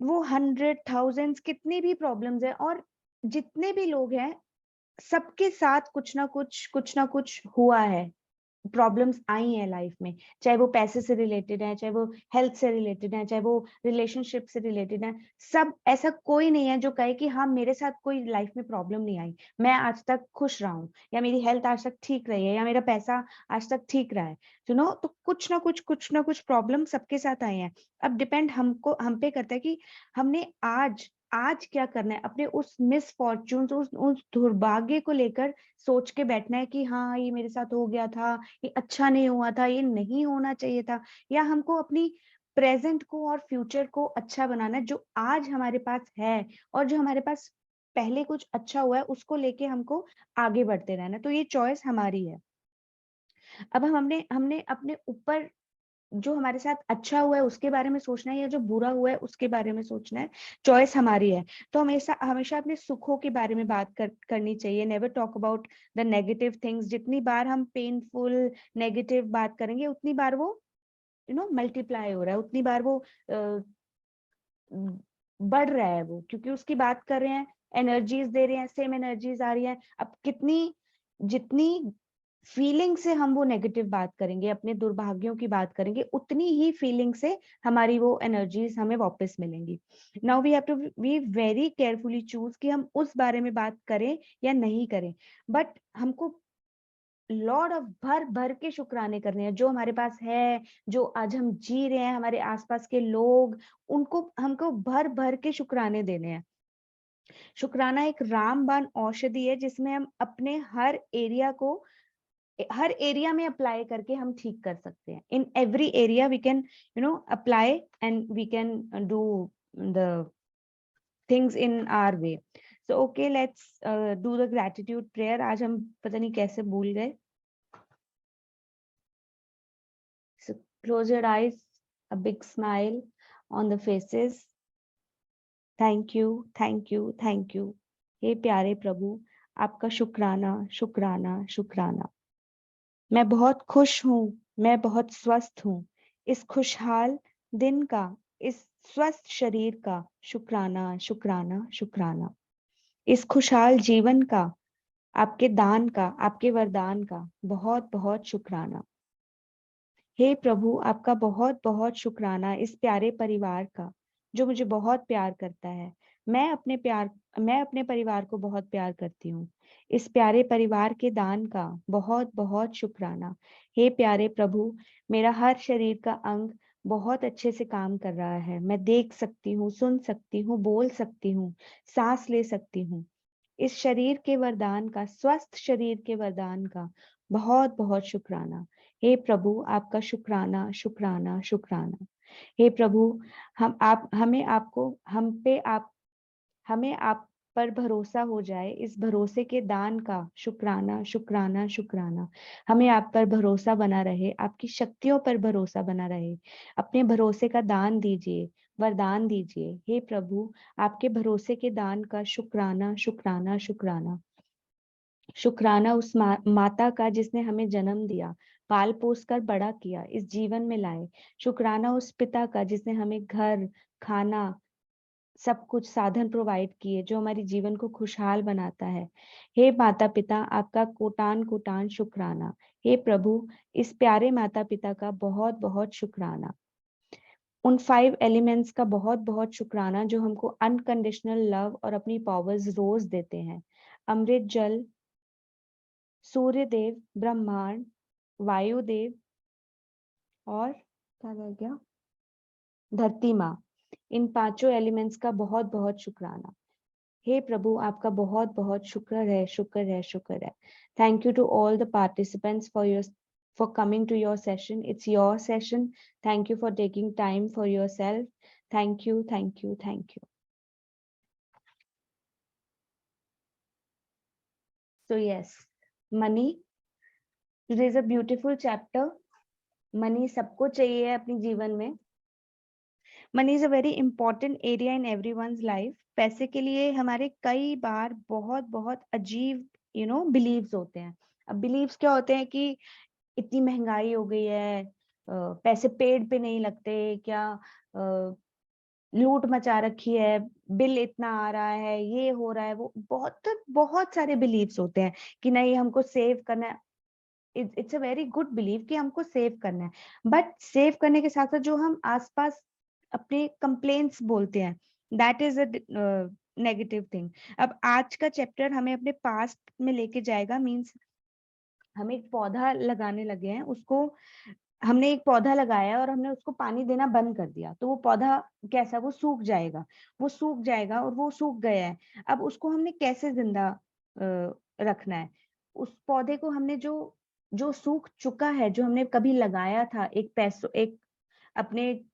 वो 100 थाउजेंड्स कितनी भी प्रॉब्लम्स है, और जितने भी लोग हैं सबके साथ कुछ ना कुछ हुआ है, प्रॉब्लम्स आई हैं लाइफ में, चाहे वो पैसे से रिलेटेड है, चाहे वो हेल्थ से रिलेटेड है, चाहे वो रिलेशनशिप से रिलेटेड है। सब, ऐसा कोई नहीं है जो कहे कि हाँ मेरे साथ कोई लाइफ में प्रॉब्लम नहीं आई, मैं आज तक खुश रहा हूँ, या मेरी हेल्थ आज तक ठीक रही है, या मेरा पैसा आज तक ठीक रहा है। तो कुछ ना कुछ प्रॉब्लम सबके साथ आए हैं। अब डिपेंड हम पे करता है कि हमने आज आज क्या करना है, अपने उस मिसफॉर्चून, उस दुर्भाग्य को लेकर सोच के बैठना है कि हाँ ये मेरे साथ हो गया था, ये अच्छा नहीं हुआ था, ये नहीं होना चाहिए था, या हमको अपनी प्रेजेंट को और फ्यूचर को अच्छा बनाना है, जो आज हमारे पास है और जो हमारे पास पहले कुछ अच्छा हुआ है उसको लेके हमको आगे बढ़ते रहना। तो ये चॉइस हमारी है। अब हमने हमने अपने ऊपर जो हमारे साथ अच्छा हुआ है उसके बारे में सोचना है, या जो बुरा हुआ है उसके बारे में सोचना है, चॉइस हमारी है। तो हमेशा हमेशा अपने सुखों के बारे में बात करनी चाहिए। Never talk about the negative things. जितनी बार हम पेनफुल नेगेटिव बात करेंगे उतनी बार वो मल्टीप्लाई हो रहा है, उतनी बार वो बढ़ रहा है वो, क्योंकि उसकी बात कर रहे हैं, एनर्जीज दे रहे हैं, सेम एनर्जीज आ रही हैं। अब कितनी जितनी फीलिंग से हम वो नेगेटिव बात करेंगे, अपने दुर्भाग्यों की बात करेंगे, उतनी ही फीलिंग से हमारी वो एनर्जीज हमें वापस मिलेंगी। Now we have to be very carefully choose कि हम उस बारे में बात करें या नहीं करें। बट हमको लॉर्ड ऑफ भर भर के शुक्राने करने हैं जो हमारे पास है, जो आज हम जी रहे हैं, हमारे आसपास के लोग, उनको हमको भर भर के शुक्राने देने हैं। शुक्राना एक रामबाण औषधि है जिसमें हम अपने हर एरिया में अप्लाई करके हम ठीक कर सकते हैं। In every area we can apply, and we can do the things in our way. So okay, let's do the gratitude prayer. आज हम पता नहीं कैसे भूल गए। So close your eyes, a big smile on the faces. Thank you, thank you, thank you. हे प्यारे प्रभु, आपका शुक्राना, शुक्राना, शुक्राना। मैं बहुत खुश हूँ, मैं बहुत स्वस्थ हूँ। इस खुशहाल दिन का, इस स्वस्थ शरीर का शुक्राना, शुक्राना, शुक्राना। इस खुशहाल जीवन का, आपके दान का, आपके वरदान का बहुत बहुत शुक्राना। हे प्रभु, आपका बहुत बहुत शुक्राना इस प्यारे परिवार का जो मुझे बहुत प्यार करता है। मैं अपने परिवार को बहुत प्यार करती हूँ। इस प्यारे परिवार के दान का बहुत बहुत शुक्राना। हे प्यारे प्रभु, मेरा हर शरीर का अंग बहुत अच्छे से काम कर रहा है। मैं देख सकती हूँ, सुन सकती हूँ, बोल सकती हूँ, सांस ले सकती हूँ। इस शरीर के वरदान का, स्वस्थ शरीर के वरदान का बहुत बहुत शुक्राना। हे प्रभु, आपका शुक्राना, शुक्राना, शुक्राना। हे प्रभु, हमें आप पर भरोसा हो जाए, इस भरोसे के दान का शुक्राना, शुक्राना, शुक्राना। हमें आप पर भरोसा बना रहे, आपकी शक्तियों पर भरोसा बना रहे। अपने भरोसे का दान दीजिए, वरदान दीजिए। हे प्रभु, आपके भरोसे के दान का शुक्राना, शुक्राना, शुक्राना। शुक्राना उस माता का जिसने हमें जन्म दिया, पाल पोस कर बड़ा किया, इस जीवन में लाए। शुक्राना उस पिता का जिसने हमें घर, खाना, सब कुछ साधन प्रोवाइड किए, जो हमारे जीवन को खुशहाल बनाता है। हे माता पिता, आपका कोटान कोटान शुक्राना। हे प्रभु, इस प्यारे माता पिता का बहुत बहुत शुक्राना। उन 5 एलिमेंट्स का बहुत बहुत शुक्राना जो हमको अनकंडीशनल लव और अपनी पावर्स रोज देते हैं। अमृत जल, सूर्य देव, ब्रह्मांड, वायुदेव, और क्या रह गया, धरती माँ। इन पांचों एलिमेंट्स का बहुत बहुत शुक्राना। हे प्रभु, आपका बहुत बहुत शुक्र है, शुक्र है, शुक्र है। Thank you to all the participants for coming to your session. It's your session. Thank you for taking time for yourself. Thank you, thank you, thank you. So yes, money. Today is a beautiful chapter. Money सबको चाहिए अपनी जीवन में। Money is a very important area in everyone's life. पैसे के लिए हमारे कई बार बहुत बहुत अजीब बिलीव्स होते हैं। अब बिलीव्स क्या होते हैं कि इतनी महंगाई हो गई है, पैसे पेड़ पे नहीं लगते क्या, लूट मचा रखी है, बिल इतना आ रहा है, ये हो रहा है, वो बहुत बहुत सारे बिलीव्स होते हैं कि नहीं हमको सेव करना है। It's a very good believe कि हमको सेव करना है, बट सेव करने के साथ साथ जो हम आसपास अपने कंप्लेंट्स बोलते हैं, that is a negative thing. अब आज का चैप्टर हमें अपने पास्ट में लेके जाएगा, मीन्स हम एक पौधा लगाने लगे हैं, उसको हमने एक पौधा लगाया और हमने उसको पानी देना बंद कर दिया, तो वो पौधा कैसा, वो सूख जाएगा, वो सूख जाएगा और वो सूख गया है। अब उसको हमने कैसे जिंदा रखना है? उस पौधे को हमने जो जो सूख चुका है, जो हमने कभी लगाया था, एक अपने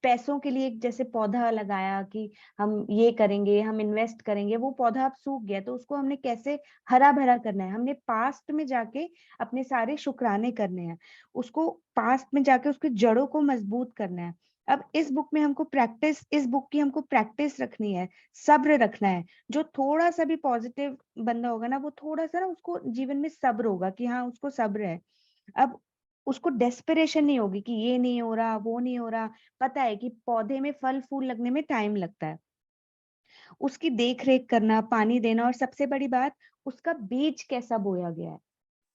पैसों के लिए एक जैसे पौधा लगाया कि हम ये करेंगे, हम इन्वेस्ट करेंगे, वो पौधा अब सूख गया, तो उसको हमने कैसे हरा भरा करना है? हमने पास्ट में जाके अपने सारे शुक्राने करने हैं, उसको पास्ट में जाके उसकी जड़ों को मजबूत करना है। अब इस बुक में हमको प्रैक्टिस, इस बुक की हमको प्रैक्टिस रखनी है, सब्र रखना है। जो थोड़ा सा भी पॉजिटिव बंदा होगा ना, वो थोड़ा सा ना उसको जीवन में सब्र होगा कि हाँ उसको सब्र है। अब उसको डेस्परेशन नहीं होगी कि ये नहीं हो रहा, वो नहीं हो रहा। पता है कि पौधे में फल फूल लगने में टाइम लगता है, उसकी देख रेख करना, पानी देना, और सबसे बड़ी बात, उसका बीज कैसा बोया गया है।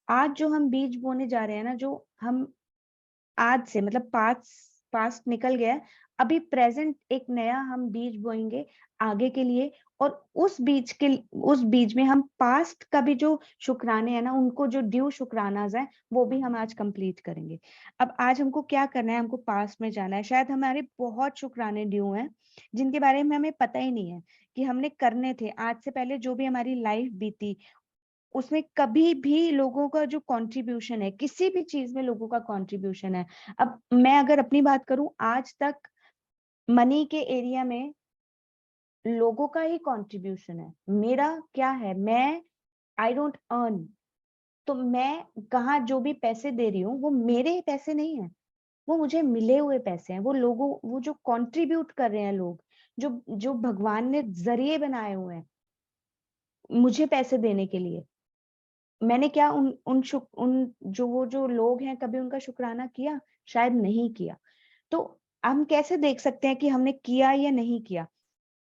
आज जो हम बीज बोने जा रहे हैं ना, जो हम आज से मतलब पास्ट पास्ट निकल गया है, अभी प्रेजेंट एक नया हम बीज बोएंगे आगे के लिए। और उस बीज में हम पास्ट का भी जो शुक्राने हैं ना, उनको जो ड्यू शुक्रानाज है, वो भी हम आज कंप्लीट करेंगे। अब आज हमको क्या करना है, हमको पास्ट में जाना है। शायद हमारे बहुत शुक्राने ड्यू हैं जिनके बारे में हमें पता ही नहीं है कि हमने करने थे। आज से पहले जो भी हमारी लाइफ बीती, उसमें कभी भी लोगों का जो कंट्रीब्यूशन है, किसी भी चीज में लोगों का कंट्रीब्यूशन है। अब मैं अगर अपनी बात करूं, आज तक मनी के एरिया में लोगों का ही कंट्रीब्यूशन है। मेरा क्या है, मैं आई डोंट अर्न, तो मैं कहाँ जो भी पैसे दे रही हूँ वो मेरे पैसे नहीं है, वो मुझे मिले हुए पैसे हैं। वो लोगों, वो जो कंट्रीब्यूट कर रहे हैं लोग, जो जो भगवान ने जरिए बनाए हुए हैं मुझे पैसे देने के लिए, मैंने क्या उन जो लोग हैं, कभी उनका शुक्राना किया? शायद नहीं किया। तो हम कैसे देख सकते हैं कि हमने किया या नहीं किया?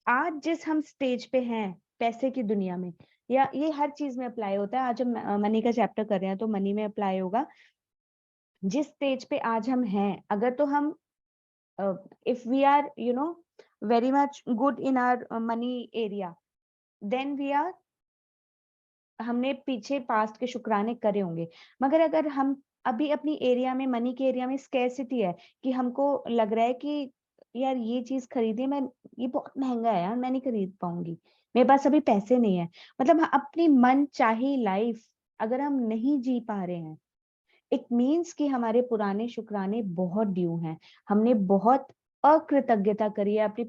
आज जिस हम स्टेज पे हैं पैसे की दुनिया में, या ये हर चीज में अप्लाई होता है, आज हम मनी का चैप्टर कर रहे हैं तो मनी में अप्लाई होगा। जिस स्टेज पे आज हम हैं, अगर तो हम if we are very much good in our money area, then we are, हमने पीछे पास्ट के शुक्राने करे होंगे। मगर अगर हम अभी अपनी एरिया में, मनी के एरिया में स्कैरसिटी है, कि हमको लग रहा है कि यार ये चीज खरीदी मैं, ये बहुत महंगा है यार, मैं नहीं खरीद पाऊंगी, मेरे पास अभी पैसे नहीं है, मतलब अपनी मन चाही लाइफ अगर हम नहीं जी पा रहे हैं, इट मीन्स कि हमारे पुराने शुक्राने बहुत ड्यू हैं। हमने बहुत अकृतज्ञता करी है अपने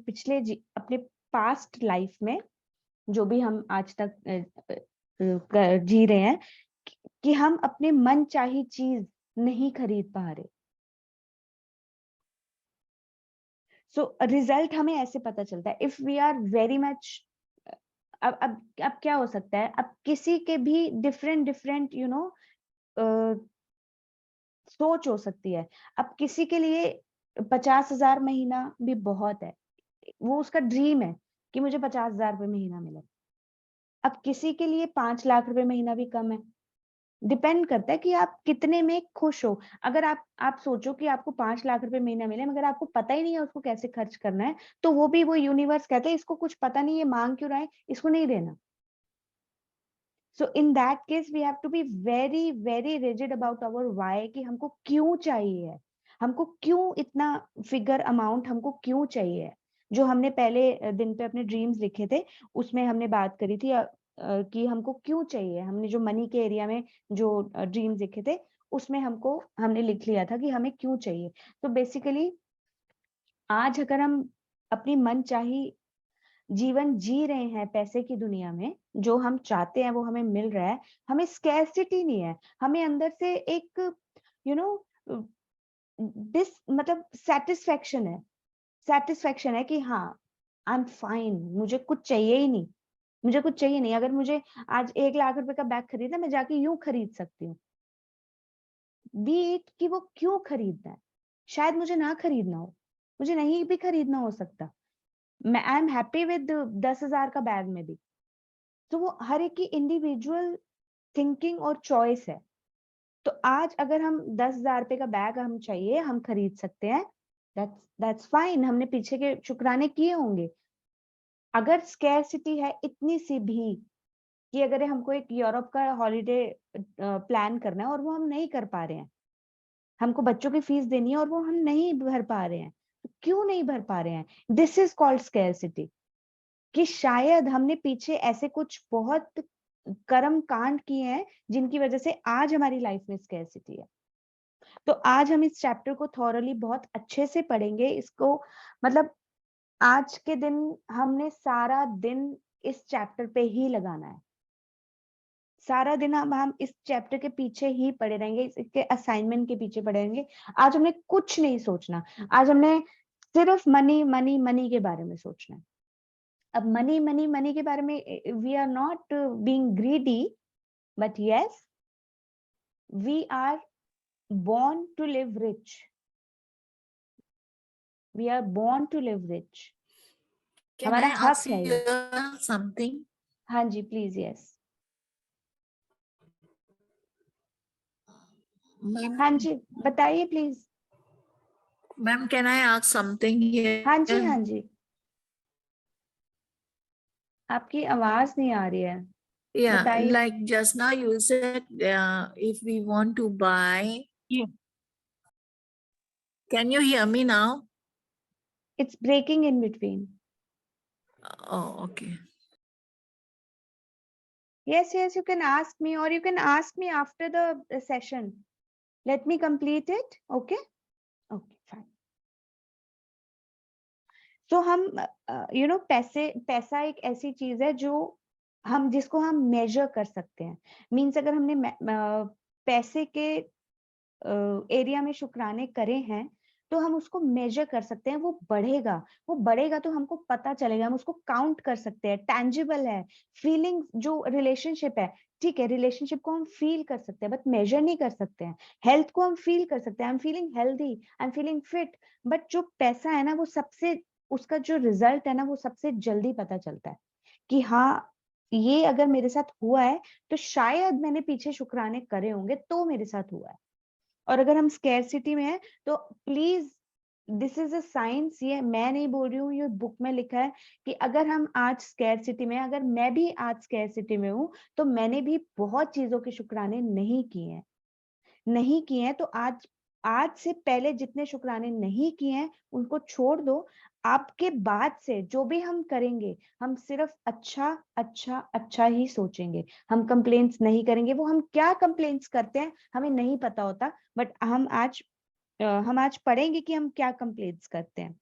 अपने पास्ट लाइफ में, जो भी हम आज तक जी रहे हैं, कि हम अपने मन चाही चीज नहीं खरीद पा रहे। सो रिजल्ट हमें ऐसे पता चलता है, if we are very much, अब क्या हो सकता है, अब किसी के भी डिफरेंट डिफरेंट सोच हो सकती है। अब किसी के लिए 50,000 महीना भी बहुत है, वो उसका ड्रीम है कि मुझे 50,000 रुपये महीना मिले। अब किसी के लिए 5 लाख रुपए महीना भी कम है। डिपेंड करता है कि आप कितने में खुश हो। अगर आप सोचो कि आपको 5 लाख रुपए महीना मिले, मगर आपको पता ही नहीं है उसको कैसे खर्च करना है, तो वो यूनिवर्स कहते हैं इसको कुछ पता नहीं है, मांग क्यों रहा है, इसको नहीं देना। So in that case we have to be very very rigid about our why, कि हमको क्यों चाहिए है, हमको क्यों इतना फिगर अमाउंट हमको क्यों चाहिए है। जो हमने पहले दिन पे अपने ड्रीम्स लिखे थे, उसमें हमने बात करी थी कि हमको क्यों चाहिए। हमने जो मनी के एरिया में जो ड्रीम्स लिखे थे, उसमें हमने लिख लिया था कि हमें क्यों चाहिए। तो बेसिकली आज अगर हम अपनी मन चाही जीवन जी रहे हैं पैसे की दुनिया में, जो हम चाहते हैं वो हमें मिल रहा है, हमें स्कैरसिटी नहीं है, हमें अंदर से एक यू नो दिस मतलब सेटिस्फेक्शन है कि हाँ आई एम फाइन, मुझे कुछ चाहिए ही नहीं, मुझे कुछ चाहिए नहीं। अगर मुझे आज 1 लाख रुपए का बैग खरीदना, मैं जाके यूं खरीद सकती हूँ। बी इट कि वो क्यों खरीदना है, शायद मुझे ना खरीदना हो, मुझे नहीं भी खरीदना हो सकता, मैं आई एम हैप्पी विद 10,000 का बैग में भी। तो वो हर एक की इंडिविजुअल थिंकिंग और चॉइस है। तो आज अगर हम 10,000 रुपए का बैग हम चाहिए, हम खरीद सकते हैं, दैट्स फाइन, हमने पीछे के शुक्राने किए होंगे। अगर स्कैरसिटी है इतनी सी भी कि अगर हमको एक यूरोप का हॉलिडे प्लान करना है और वो हम नहीं कर पा रहे हैं, हमको बच्चों की फीस देनी है और वो हम नहीं भर पा रहे हैं, तो क्यों नहीं भर पा रहे हैं? This is called scarcity. कि शायद हमने पीछे ऐसे कुछ बहुत कर्म कांड किए हैं जिनकी वजह से आज हमारी लाइफ में स्कैरसिटी है। तो आज हम इस चैप्टर को थॉरली बहुत अच्छे से पढ़ेंगे। इसको मतलब आज के दिन हमने सारा दिन इस चैप्टर पे ही लगाना है। सारा दिन हम इस चैप्टर के पीछे ही पड़े रहेंगे, इसके असाइनमेंट के पीछे पड़े रहेंगे। आज हमने कुछ नहीं सोचना, आज हमने सिर्फ मनी मनी मनी के बारे में सोचना है। अब मनी मनी मनी के बारे में we are not being greedy, but yes we are born to live rich. We are born to live rich. Can हमारा I हक ask है ये। you something? हाँ जी प्लीज यस। Ma'am, हाँ जी बताइए please. ma'am, can I ask something here? हाँ जी हाँ जी, आपकी आवाज नहीं आ रही है, Yeah, बताइए। like just now you said if we want to buy. Yeah. Can you hear me now? It's breaking in between. Oh, okay. Yes, yes, you can ask me or you can ask me after the session. Let me complete it. Okay? Okay, fine. तो हम पैसा एक ऐसी चीज है जो हम जिसको हम मेजर कर सकते हैं। मीन्स अगर हमने पैसे के एरिया में शुक्राने करे हैं तो हम उसको मेजर कर सकते हैं, वो बढ़ेगा तो हमको पता चलेगा, हम उसको काउंट कर सकते हैं, टैंजिबल है। फीलिंग जो रिलेशनशिप है, ठीक है, रिलेशनशिप को हम फील कर सकते हैं बट मेजर नहीं कर सकते हैं। हेल्थ को हम फील कर सकते हैं, I am feeling healthy, I am feeling fit, but जो पैसा है ना वो सबसे, उसका जो रिजल्ट है ना वो सबसे जल्दी पता चलता है कि हाँ ये अगर मेरे साथ हुआ है तो शायद मैंने पीछे शुक्राने करे होंगे तो मेरे साथ हुआ है। और अगर हम स्कैरसिटी में है तो please, this is a science, ये मैं नहीं बोल रही हूँ, ये बुक में लिखा है कि अगर हम आज स्कैरसिटी में, अगर मैं भी आज स्कैरसिटी में हूँ तो मैंने भी बहुत चीजों के शुक्राने नहीं किए हैं। तो आज से पहले जितने शुक्राने नहीं किए हैं उनको छोड़ दो। आपके बाद से जो भी हम करेंगे हम सिर्फ अच्छा अच्छा अच्छा ही सोचेंगे, हम कंप्लेंट्स नहीं करेंगे। वो हम क्या कंप्लेंट्स करते हैं हमें नहीं पता होता, बट हम आज पढ़ेंगे कि हम क्या कंप्लेंट्स करते हैं।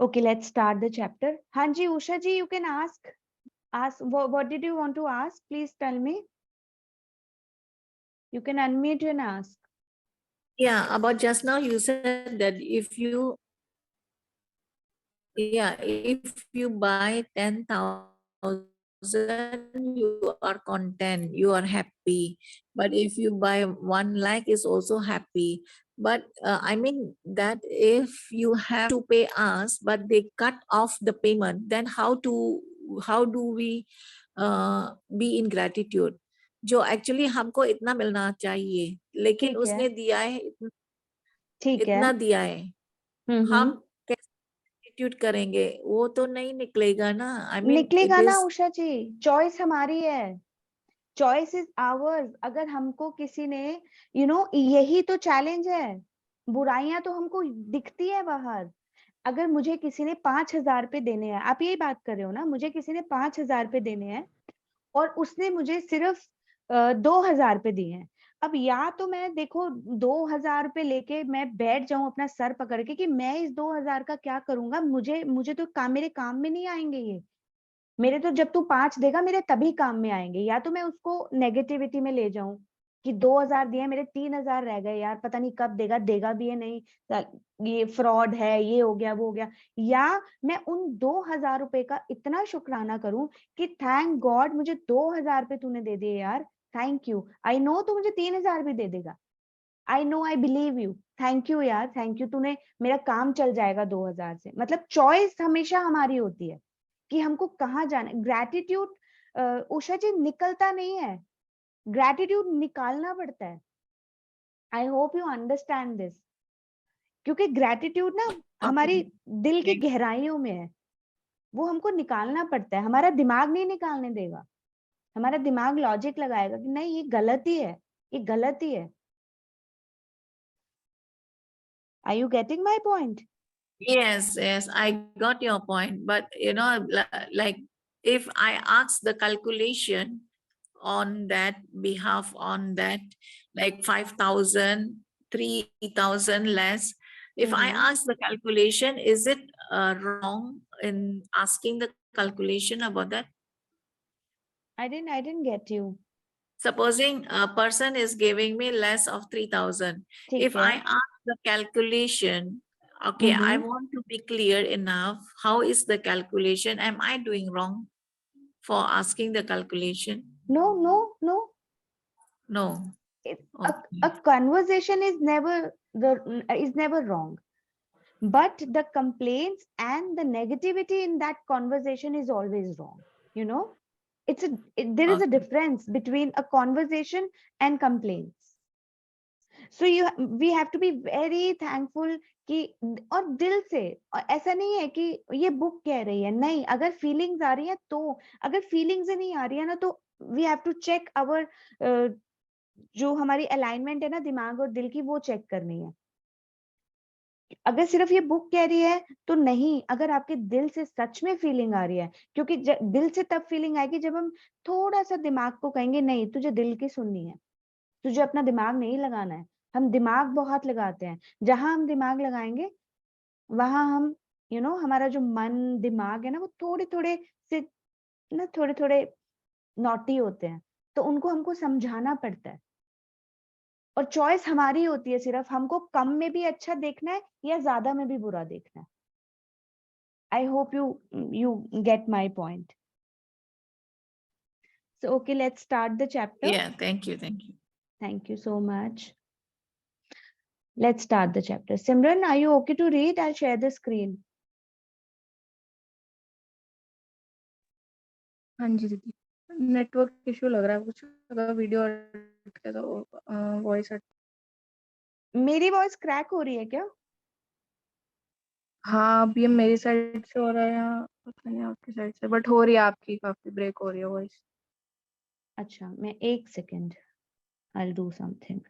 Okay, let's start the chapter. हाँ जी Usha ji, you can ask what did you want to ask, please tell me. You can unmute and ask. Yeah, about just now you said that if you buy 10,000, you are content, you are happy. But if you buy 1 lakh, is also happy. But I mean that if you have to pay us, but they cut off the payment, then how do we be in gratitude? जो actually हमको इतना मिलना चाहिए, लेकिन ठीक है, उसने दिया है ठीक है। इतना दिया है, हम कैसे गratitude करेंगे? वो तो नहीं निकलेगा ना। I mean निकलेगा it ना is उषा जी, चॉइस हमारी है, चॉइस इज आवर्स। अगर हमको किसी ने यही तो चैलेंज है, बुराइयां तो हमको दिखती है बाहर। अगर मुझे किसी ने 5,000 रुपए देने हैं, आप यही बात कर रहे हो ना, मुझे किसी ने 5,000 रुपए देने हैं और उसने मुझे सिर्फ 2,000 रुपए दिए हैं। अब या तो मैं देखो 2,000 रुपए लेके मैं बैठ जाऊं अपना सर पकड़ के कि मैं इस 2,000 का क्या करूंगा, मुझे मुझे तो मेरे काम में नहीं आएंगे ये, मेरे तो जब तू 5 देगा मेरे तभी काम में आएंगे। या तो मैं उसको नेगेटिविटी में ले जाऊं कि 2,000 दिए मेरे 3,000 रह गए यार, पता नहीं कब देगा, देगा भी है नहीं, ये फ्रॉड है, ये हो गया वो हो गया। या मैं उन 2,000 रुपए का इतना शुक्राना करूं कि थैंक गॉड मुझे 2,000 रुपए तूने दे दिए यार, थैंक यू, आई नो तू मुझे 3,000 भी दे देगा, I know, I believe you, thank you यार, थैंक यू, तूने, मेरा काम चल जाएगा 2000 से। मतलब चॉइस हमेशा हमारी होती है कि हमको कहाँ जाना है। ग्रैटिट्यूड उषा जी निकलता नहीं है, ग्रैटिट्यूड निकालना पड़ता है। I hope you understand this, क्योंकि ग्रैटिट्यूड ना हमारी दिल की गहराइयों में है, वो हमको निकालना पड़ता है। हमारा दिमाग नहीं निकालने देगा, हमारा दिमाग लॉजिक लगाएगा कि नहीं ये गलत ही है, ये गलत ही है। Are you getting my point? Yes, yes, I got your point. But like if I ask the calculation on that behalf, on that, like 5,000, 3,000 less, if I ask the calculation, is it wrong in asking the calculation about that? I didn't get you. Supposing a person is giving me less of 3,000. If ठीक I है. ask the calculation, okay, I want to be clear enough. How is the calculation? Am I doing wrong for asking the calculation? No, no, no. No. A Okay. conversation is never wrong, but the complaints and the negativity in that conversation is always wrong. You know, there is a Okay. difference between a conversation and complaints. So we have to be very thankful कि, और दिल से, और ऐसा नहीं है कि ये बुक कह रही है, नहीं, अगर फीलिंग्स आ रही है तो, अगर फीलिंग्स नहीं आ रही है ना, तो we have to check our, जो हमारी अलाइनमेंट है ना दिमाग और दिल की, वो चेक करनी है। अगर सिर्फ ये बुक कह रही है तो नहीं, अगर आपके दिल से सच में फीलिंग आ रही है, क्योंकि दिल से तब फीलिंग आएगी जब हम थोड़ा सा दिमाग को कहेंगे नहीं तुझे दिल की सुननी है, तुझे अपना दिमाग नहीं लगाना है। हम दिमाग बहुत लगाते हैं, जहां हम दिमाग लगाएंगे वहां हम हमारा जो मन दिमाग है ना, वो थोड़े थोड़े से ना, थोड़े थोड़े नॉटी होते हैं, तो उनको हमको समझाना पड़ता है। और चॉइस हमारी होती है, सिर्फ हमको कम में भी अच्छा देखना है या ज्यादा में भी बुरा देखना है। I hope you get my point. So okay, let's start the chapter. Yeah, thank you. Thank you. Thank you so much. Let's start the chapter. Simran, are you okay to read? I'll share the screen. हाँ जी दीदी, network issue लग रहा है कुछ, अगर video अटके तो voice मेरी वॉइस क्रैक हो रही है क्या? हाँ, अभी मेरी साइड से हो रहा है, यहाँ पता नहीं आपकी साइड से, बट हो रही है आपकी, काफी ब्रेक हो रही है वॉइस। अच्छा, मैं 1 second, I'll do something.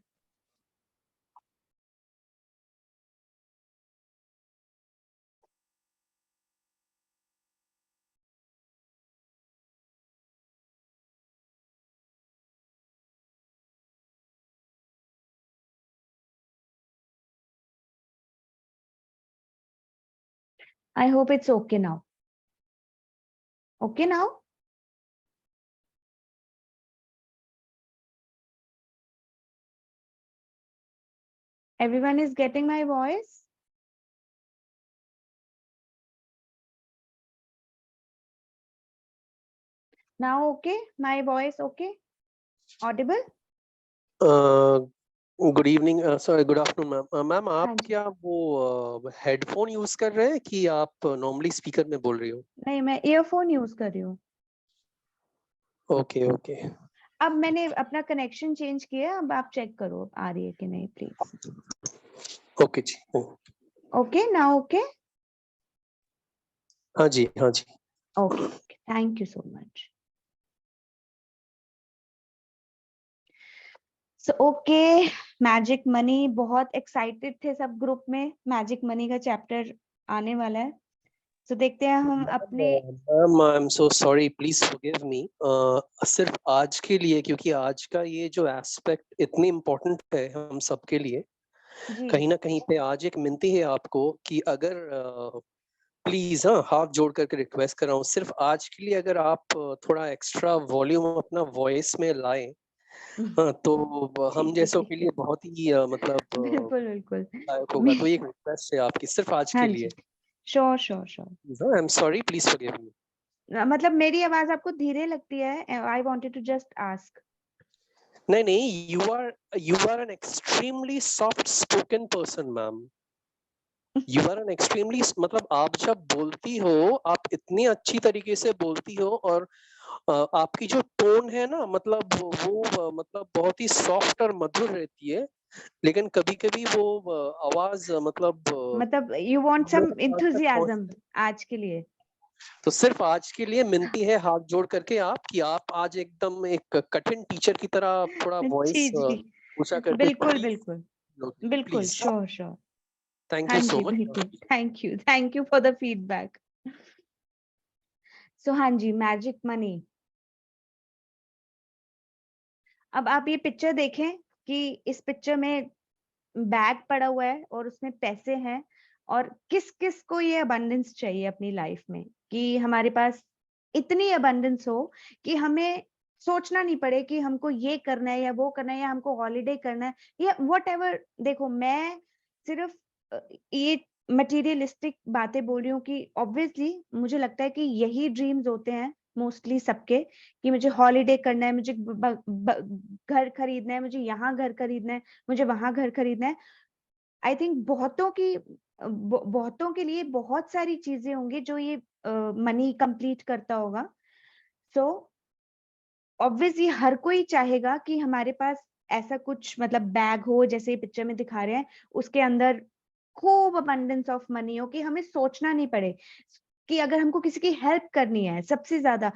I hope it's okay now. Okay now? Everyone is getting my voice? Now okay? My voice okay? Audible? Good evening, sorry good afternoon ma'am. Ma'am आप हाँ जी। क्या वो headphone use कर रहे हैं कि आप normally speaker में बोल रही हो? नहीं, मैं ईयरफोन यूज कर रही हूँ। Okay okay. अब मैंने अपना कनेक्शन चेंज किया, अब आप चेक करो अब आ रही है कि नहीं प्लीज। ओके जी। ओके ना? ओके, हाँ जी हाँ जी। Okay, thank you so much. So okay, magic money, बहुत एक्साइटेड थे सब ग्रुप में, मैजिक मनी का चैप्टर आने वाला है। तो देखते हैं हम अपने। Ma'am I am so sorry, please forgive मी। सिर्फ आज के लिए, क्योंकि आज का ये जो एस्पेक्ट इतनी इम्पोर्टेंट है हम सबके लिए, जी कहीं ना कहीं पे आज एक मिनती है आपको कि अगर प्लीज, हाँ, हाथ जोड़ करके रिक्वेस्ट कर रहा हूँ, सिर्फ आज के लिए अगर आप थोड़ा एक्स्ट्रा वॉल्यूम अपना वॉइस में लाएं, हाँ, तो हम जैसों के लिए बहुत ही मतलब बिल्कुल बिल्कुल। सहायक होगा। तो एक रिक्वेस्ट है आपकी सिर्फ आज हाँ के जी, लिए। Sure sure sure. I am sorry, please forgive me. मतलब मेरी आवाज आपको धीरे लगती है? I wanted to just ask. नहीं नहीं, you are an extremely soft spoken person, ma'am. You are an extremely, मतलब आप जब बोलती हो आप इतनी अच्छी तरीके से बोलती हो, और आपकी जो टोन है ना, मतलब वो मतलब बहुत ही सॉफ्ट और मधुर रहती है, लेकिन कभी-कभी वो आवाज मतलब you want some मेरे कान तक enthusiasm पहुंचती है। आज के लिए। तो सिर्फ आज के लिए मिनती है हाथ जोड़ करके आप, कि आप आज एकदम एक कठिन टीचर की तरह थोड़ा वॉइस जी जी, ऊंचा करके बिल्कुल प्लीज, बिल्कुल बिल्कुल, प्लीज। Sure sure. थैंक हाँ यू सो जी मच। बिल्कुल, thank you for the feedback. So हाँ जी, मैजिक मनी। अब आप ये पिक्चर देखें कि इस पिक्चर में बैग पड़ा हुआ है और उसमें पैसे हैं, और किस किस को ये अबंडेंस चाहिए अपनी लाइफ में, कि हमारे पास इतनी अबंडेंस हो कि हमें सोचना नहीं पड़े कि हमको ये करना है या वो करना है या हमको हॉलीडे करना है या वट एवर। देखो, मैं सिर्फ ये मटेरियलिस्टिक बातें बोल रही हूँ कि ऑब्वियसली मुझे लगता है कि यही ड्रीम्स होते हैं मोस्टली सबके, कि मुझे हॉलीडे करना है, मुझे घर खरीदना है, मुझे यहाँ घर खरीदना है, मुझे वहां घर खरीदना है। आई थिंक बहुतों के लिए बहुत सारी चीजें होंगी जो ये मनी कंप्लीट करता होगा। सो ऑब्वियसली हर कोई चाहेगा कि हमारे पास ऐसा कुछ मतलब बैग हो जैसे पिक्चर में दिखा रहे हैं, उसके अंदर खूब अबंडेंस ऑफ मनी हो कि हमें सोचना नहीं पड़े कि अगर हमको किसी की हेल्प करनी है। सबसे ज्यादा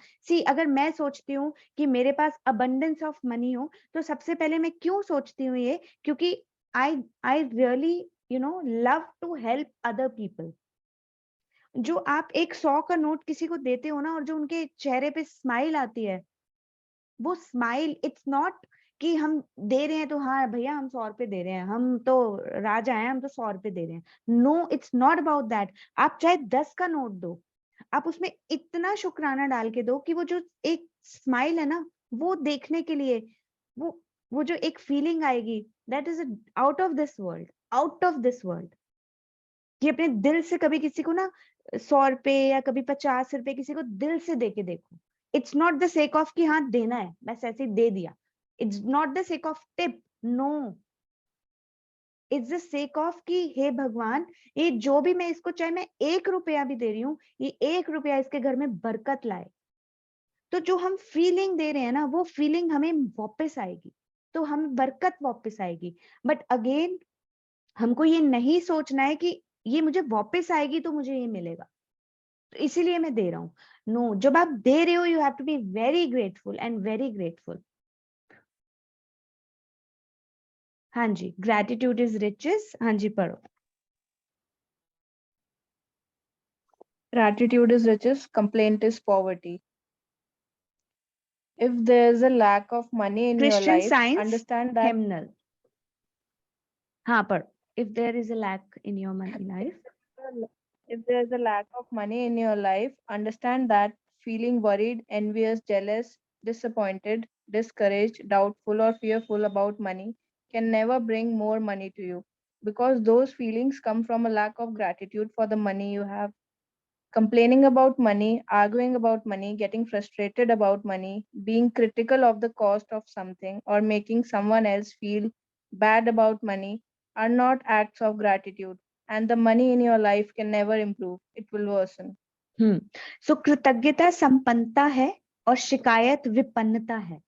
अगर मैं सोचती हूँ कि मेरे पास अबंडेंस ऑफ मनी हो, तो सबसे पहले मैं क्यों सोचती हूँ ये, क्योंकि I I really love to help other people. जो आप एक 100 का नोट किसी को देते हो ना, और जो उनके चेहरे पे स्माइल आती है, वो स्माइल, इट्स नॉट कि हम दे रहे हैं तो हाँ भैया हम 100 रुपए दे रहे हैं, हम तो राजा हैं, हम तो 100 रुपए दे रहे हैं। No, it's not about that. आप चाहे 10 का नोट दो, आप उसमें इतना शुक्राना डाल के दो कि वो जो एक स्माइल है ना, वो देखने के लिए, वो जो एक फीलिंग आएगी, that is out of this world, out of this world. कि अपने दिल से कभी किसी को ना 100 रुपए या कभी 50 रुपए किसी को दिल से दे के देखो। It's not the sake of कि हाँ देना है, बस ऐसे ही दे दिया। It's not the sake of tip, no, it's the sake of कि हे भगवान, ये जो भी मैं इसको, चाहे मैं 1 रुपया भी दे रही हूँ, ये 1 रुपया इसके घर में बरकत लाए। तो जो हम फीलिंग दे रहे हैं ना, वो फीलिंग हमें वापस आएगी, तो हमें बरकत वापस आएगी। बट अगेन हमको ये नहीं सोचना है कि ये मुझे वापस आएगी तो मुझे ये मिलेगा, तो इसीलिए मैं दे रहा हूँ। नो, जब आप दे रहे हो, you have to be very grateful and very grateful. हाँ जी, ग्रेटिट्यूड इज रिचेस। हाँ जी, पढ़ो। Gratitude is riches, complaint is poverty. If there's a lack of money in your Christian life, science understand that हिमनल। हाँ, पढ़ो। If there is a lack in your money life, if there's a lack of money in your life, understand that feeling worried, envious, jealous, disappointed, discouraged, doubtful, or fearful about money can never bring more money to you because those feelings come from a lack of gratitude for the money you have. Complaining about money, arguing about money, getting frustrated about money, being critical of the cost of something, or making someone else feel bad about money are not acts of gratitude, and the money in your life can never improve, it will worsen. So कृतज्ञता संपन्नता है और शिकायत विपन्नता है।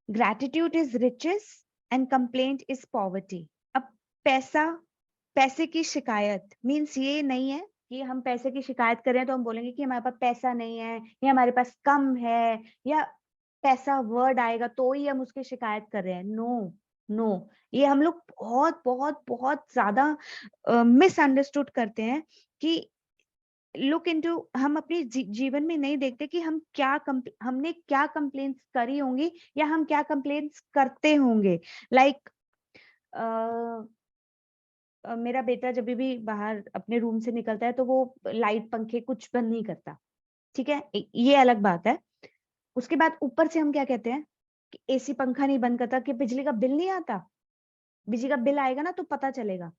Gratitude is riches and complaint is poverty. अब पैसे की शिकायत मीन्स ये नहीं है कि हम पैसे की शिकायत करें तो हम बोलेंगे कि हमारे पास पैसा नहीं है या हमारे पास कम है या पैसा वर्ड आएगा तो ही हम उसकी शिकायत कर रहे हैं। नो नो, ये हम लोग बहुत बहुत बहुत ज्यादा मिसअंडरस्टूड करते हैं कि लुक इनटू, हम अपने जीवन में नहीं देखते कि हम हमने क्या कंप्लेंट्स करी होंगी या हम क्या कंप्लेंट्स करते होंगे। लाइक मेरा बेटा जब भी बाहर अपने रूम से निकलता है तो वो लाइट पंखे कुछ बंद नहीं करता, ठीक है, ये अलग बात है। उसके बाद ऊपर से हम क्या कहते हैं कि एसी पंखा नहीं बंद करता, कि बिजली का बिल नहीं आता, बिजली का बिल आएगा ना तो पता चलेगा।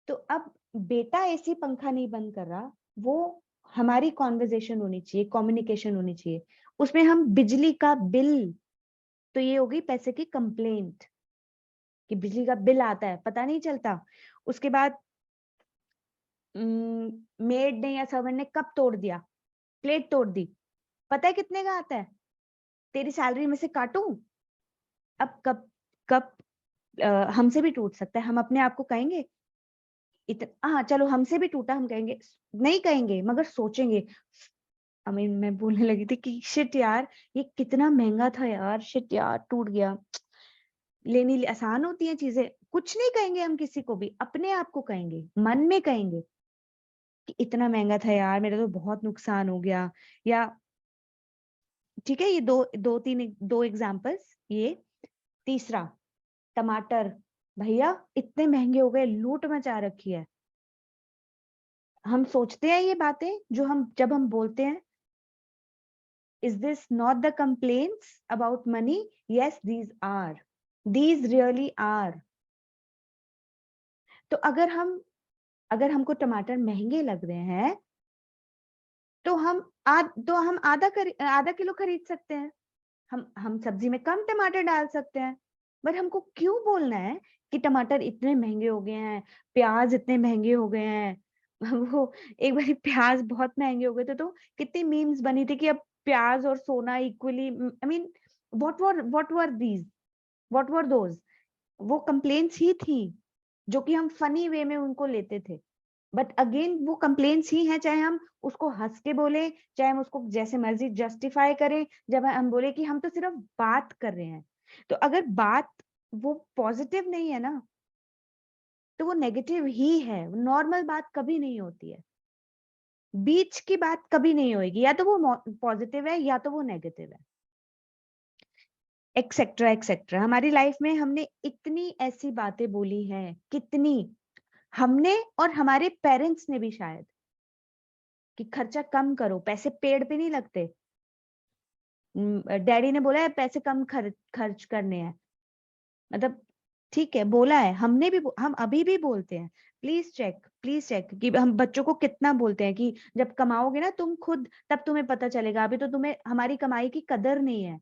तो अब बेटा एसी पंखा नहीं बंद कर रहा, वो हमारी कॉन्वर्जेशन होनी चाहिए, कम्युनिकेशन होनी चाहिए, उसमें हम बिजली का बिल तो ये हो गई पैसे की कंप्लेंट कि बिजली का बिल आता है पता नहीं चलता। उसके बाद मेड ने या सर्वेंट ने कप तोड़ दिया, प्लेट तोड़ दी, पता है कितने का आता है, तेरी सैलरी में से काटूं। अब कप कप हमसे भी टूट सकता है, हम अपने आप को कहेंगे हाँ चलो हमसे भी टूटा, हम कहेंगे नहीं कहेंगे मगर सोचेंगे। मैं बोलने लगी थी कि शिट यार ये कितना महंगा था यार, शिट यार टूट गया। लेनी आसान होती है चीजें, कुछ नहीं कहेंगे हम किसी को भी, अपने आप को कहेंगे, मन में कहेंगे कि इतना महंगा था यार, मेरा तो बहुत नुकसान हो गया। या ठीक है, ये दो एग्जांपल्स। ये तीसरा, टमाटर, भैया इतने महंगे हो गए, लूट मचा रखी है। हम सोचते हैं ये बातें जो जब हम बोलते हैं, is this not the complaints about money? Yes, these really are. तो अगर हमको टमाटर महंगे लग रहे हैं तो हम आधा किलो खरीद सकते हैं, हम सब्जी में कम टमाटर डाल सकते हैं। बट हमको क्यों बोलना है कि टमाटर इतने महंगे हो गए हैं, प्याज इतने महंगे हो गए हैं। वो एक बार प्याज बहुत महंगे हो गए थे तो कितनी मीम्स बनी थी कि अब प्याज और सोना equally, I mean what were those, वो कंप्लेंट्स ही थी जो कि हम फनी वे में उनको लेते थे। बट अगेन वो कंप्लेंट्स ही हैं, चाहे हम उसको हंस के बोले, चाहे हम उसको जैसे मर्जी जस्टिफाई करें, जब हम बोले कि हम तो सिर्फ बात कर रहे हैं। तो अगर बात वो पॉजिटिव नहीं है ना तो वो नेगेटिव ही है। नॉर्मल बात कभी नहीं होती है, बीच की बात कभी नहीं होगी, या तो वो पॉजिटिव है या तो वो नेगेटिव है, एक्सेट्रा एक्सेट्रा। हमारी लाइफ में हमने इतनी ऐसी बातें बोली हैं, कितनी, हमने और हमारे पेरेंट्स ने भी शायद, कि खर्चा कम करो, पैसे पेड़ पे नहीं लगते। डैडी ने बोला है पैसे कम खर्च करने हैं, मतलब ठीक है बोला है, हमने भी, हम अभी भी बोलते हैं। प्लीज चेक कि हम बच्चों को कितना बोलते हैं कि जब कमाओगे ना तुम खुद, तब तुम्हें पता चलेगा, अभी तो तुम्हें हमारी कमाई की कदर नहीं है।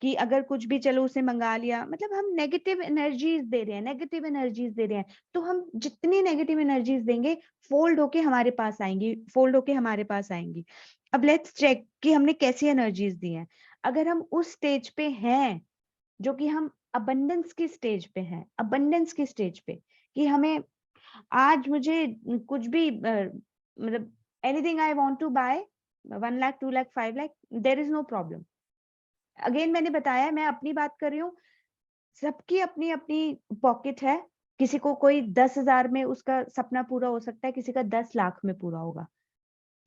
कि अगर कुछ भी चलो उसे मंगा लिया, मतलब हम नेगेटिव एनर्जीज दे रहे हैं। तो हम जितनी नेगेटिव एनर्जीज देंगे फोल्ड होके हमारे पास आएंगी। अब लेट्स चेक कि हमने कैसी एनर्जीज दी हैं। अगर हम उस स्टेज पे हैं जो कि हम अबंडेंस की स्टेज पे कि हमें आज मुझे कुछ भी मतलब anything I want to buy 1 lakh 2 lakh 5 lakh, there is no problem. Again मैंने बताया, मैं अपनी बात कर रही हूँ, सबकी अपनी अपनी पॉकेट है। किसी को कोई 10,000 में उसका सपना पूरा हो सकता है, किसी का 10 लाख में पूरा होगा।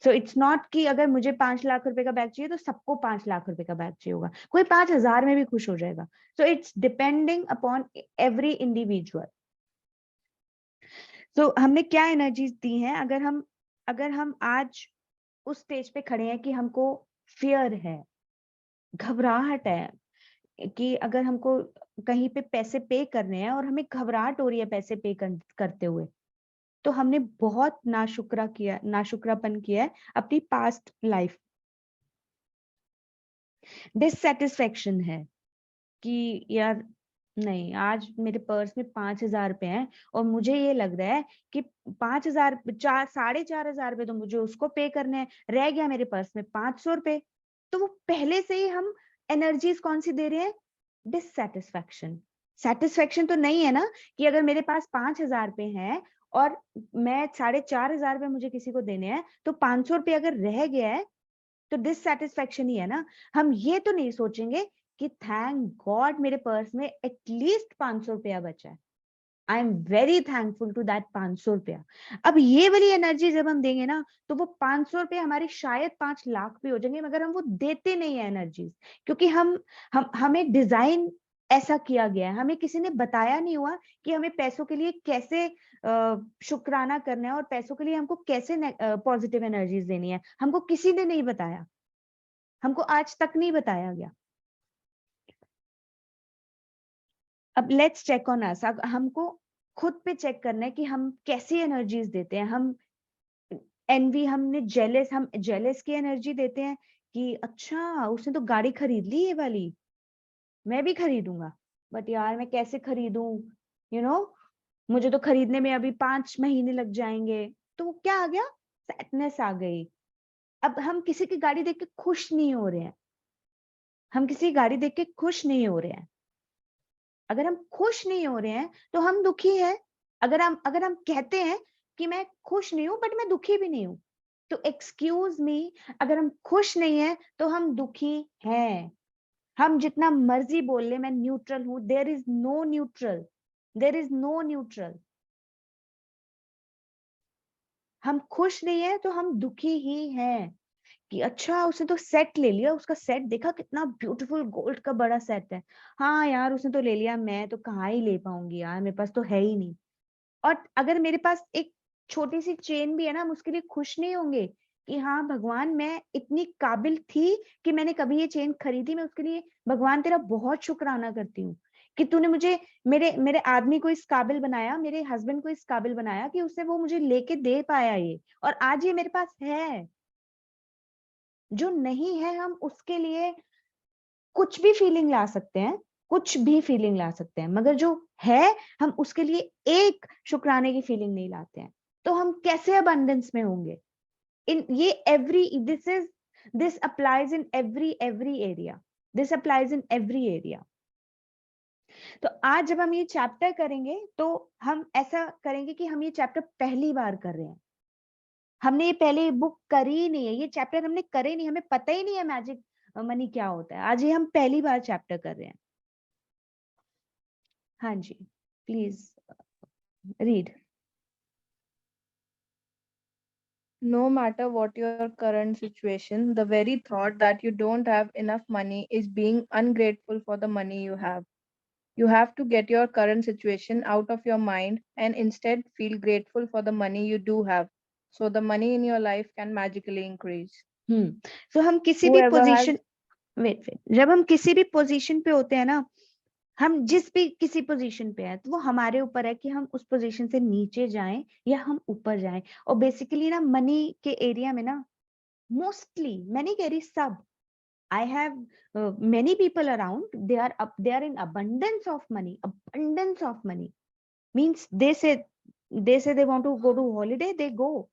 सो इट्स नॉट कि अगर मुझे 5 लाख रुपए का बैग चाहिए तो सबको 5 लाख रुपए का बैग चाहिए होगा, कोई 5,000 में भी खुश हो जाएगा। So it's depending upon every individual. So हमने क्या एनर्जीज दी हैं। अगर हम आज उस स्टेज पे खड़े हैं कि हमको फियर है, घबराहट है, कि अगर हमको कहीं पे पैसे पे करने हैं और हमें घबराहट हो रही है पैसे पे करते हुए, तो हमने बहुत नाशुक्रापन किया है अपनी पास्ट लाइफ। डिससेटिस्फेक्शन है कि यार नहीं, आज मेरे पर्स में 5,000 रुपए हैं और मुझे ये लग रहा है कि 5,000 4,500 रुपए तो मुझे उसको पे करने हैं, रह गया मेरे पर्स में 500 रुपए। तो वो पहले से ही हम एनर्जीज कौन सी दे रहे हैं, डिससेटिस्फेक्शन। सेटिस्फेक्शन तो नहीं है ना कि अगर मेरे पास 5,000 रुपए हैं और मैं 4,500 रुपए मुझे किसी को देने हैं, तो 500 रुपए अगर रह गया है तो डिससेटिस्फेक्शन ही है ना। हम ये तो नहीं सोचेंगे कि थैंक गॉड मेरे पर्स में एटलीस्ट 500 रुपया बचा है, I am very thankful to that 500 रुपया। अब ये वाली एनर्जी जब हम देंगे ना तो वो 500 रुपये हमारे शायद 5 लाख भी हो जाएंगे, मगर हम वो देते नहीं है एनर्जीज, क्योंकि हमें डिजाइन ऐसा किया गया है, हमें किसी ने बताया नहीं हुआ कि हमें पैसों के लिए कैसे शुक्राना करना है और पैसों के लिए हमको कैसे पॉजिटिव एनर्जीज देनी है। हमको किसी ने नहीं बताया, हमको आज तक नहीं बताया गया। अब लेट्स चेक ऑन अस। अब हमको खुद पे चेक करना है कि हम कैसी एनर्जीज देते हैं। हम जेलस की एनर्जी देते हैं कि अच्छा उसने तो गाड़ी खरीद ली ये वाली, मैं भी खरीदूंगा, बट यार मैं कैसे खरीदूं, मुझे तो खरीदने में अभी 5 महीने लग जाएंगे। तो वो क्या आ गया, सैडनेस आ गई। अब हम किसी की गाड़ी देख के खुश नहीं हो रहे हैं, हम किसी की गाड़ी देख के खुश नहीं हो रहे हैं। अगर हम खुश नहीं हो रहे हैं तो हम दुखी हैं। अगर हम कहते हैं कि मैं खुश नहीं हूं बट मैं दुखी भी नहीं हूं, तो एक्सक्यूज मी, अगर हम खुश नहीं है तो हम दुखी हैं। हम जितना मर्जी बोल ले मैं न्यूट्रल हूं, there is no neutral, there is no neutral. हम खुश नहीं है तो हम दुखी ही हैं कि अच्छा उसने तो सेट ले लिया, उसका सेट देखा कितना ब्यूटीफुल गोल्ड का बड़ा सेट है। हाँ यार उसने तो ले लिया, मैं तो कहाँ ही ले पाऊंगी यार, मेरे पास तो है ही नहीं। और अगर मेरे पास एक छोटी सी चेन भी है ना, हम उसके लिए खुश नहीं होंगे कि हाँ भगवान मैं इतनी काबिल थी कि मैंने कभी ये चेन खरीदी, मैं उसके लिए भगवान तेरा बहुत शुक्राना करती हूँ कि तूने मुझे मेरे मेरे आदमी को इस काबिल बनाया, मेरे हस्बैंड को इस काबिल बनाया कि उससे वो मुझे लेके दे पाया ये, और आज ये मेरे पास है। जो नहीं है हम उसके लिए कुछ भी फीलिंग ला सकते हैं, कुछ भी फीलिंग ला सकते हैं, मगर जो है हम उसके लिए एक शुक्राने की फीलिंग नहीं लाते हैं, तो हम कैसे अबंडेंस में होंगे। इन ये this applies in every area, this applies in every area. तो आज जब हम ये चैप्टर करेंगे तो हम ऐसा करेंगे कि हम ये चैप्टर पहली बार कर रहे हैं, हमने ये पहले बुक करी ही नहीं है, ये चैप्टर हमने करे नहीं, हमें पता ही नहीं है मैजिक मनी क्या होता है। आज ये हम पहली बार चैप्टर कर रहे हैं। हाँ जी, please read. No matter what your current situation, the very thought that you don't have enough money is being ungrateful for the money you have. You have to get your current situation out of your mind and instead feel grateful for the money you do have, so the money in your life can magically increase. तो हम किसी भी Whoever has position, wait, जब हम किसी भी position पे होते हैं ना, हम जिस भी किसी पोजीशन पे है तो वो हमारे ऊपर है कि हम उस पोजीशन से नीचे जाएं या हम ऊपर जाएं। और बेसिकली ना मनी के एरिया में ना, मोस्टली, मैं नहीं कह रही सब, I have many people around, they are in abundance of money means they say they want to go to holiday, they go।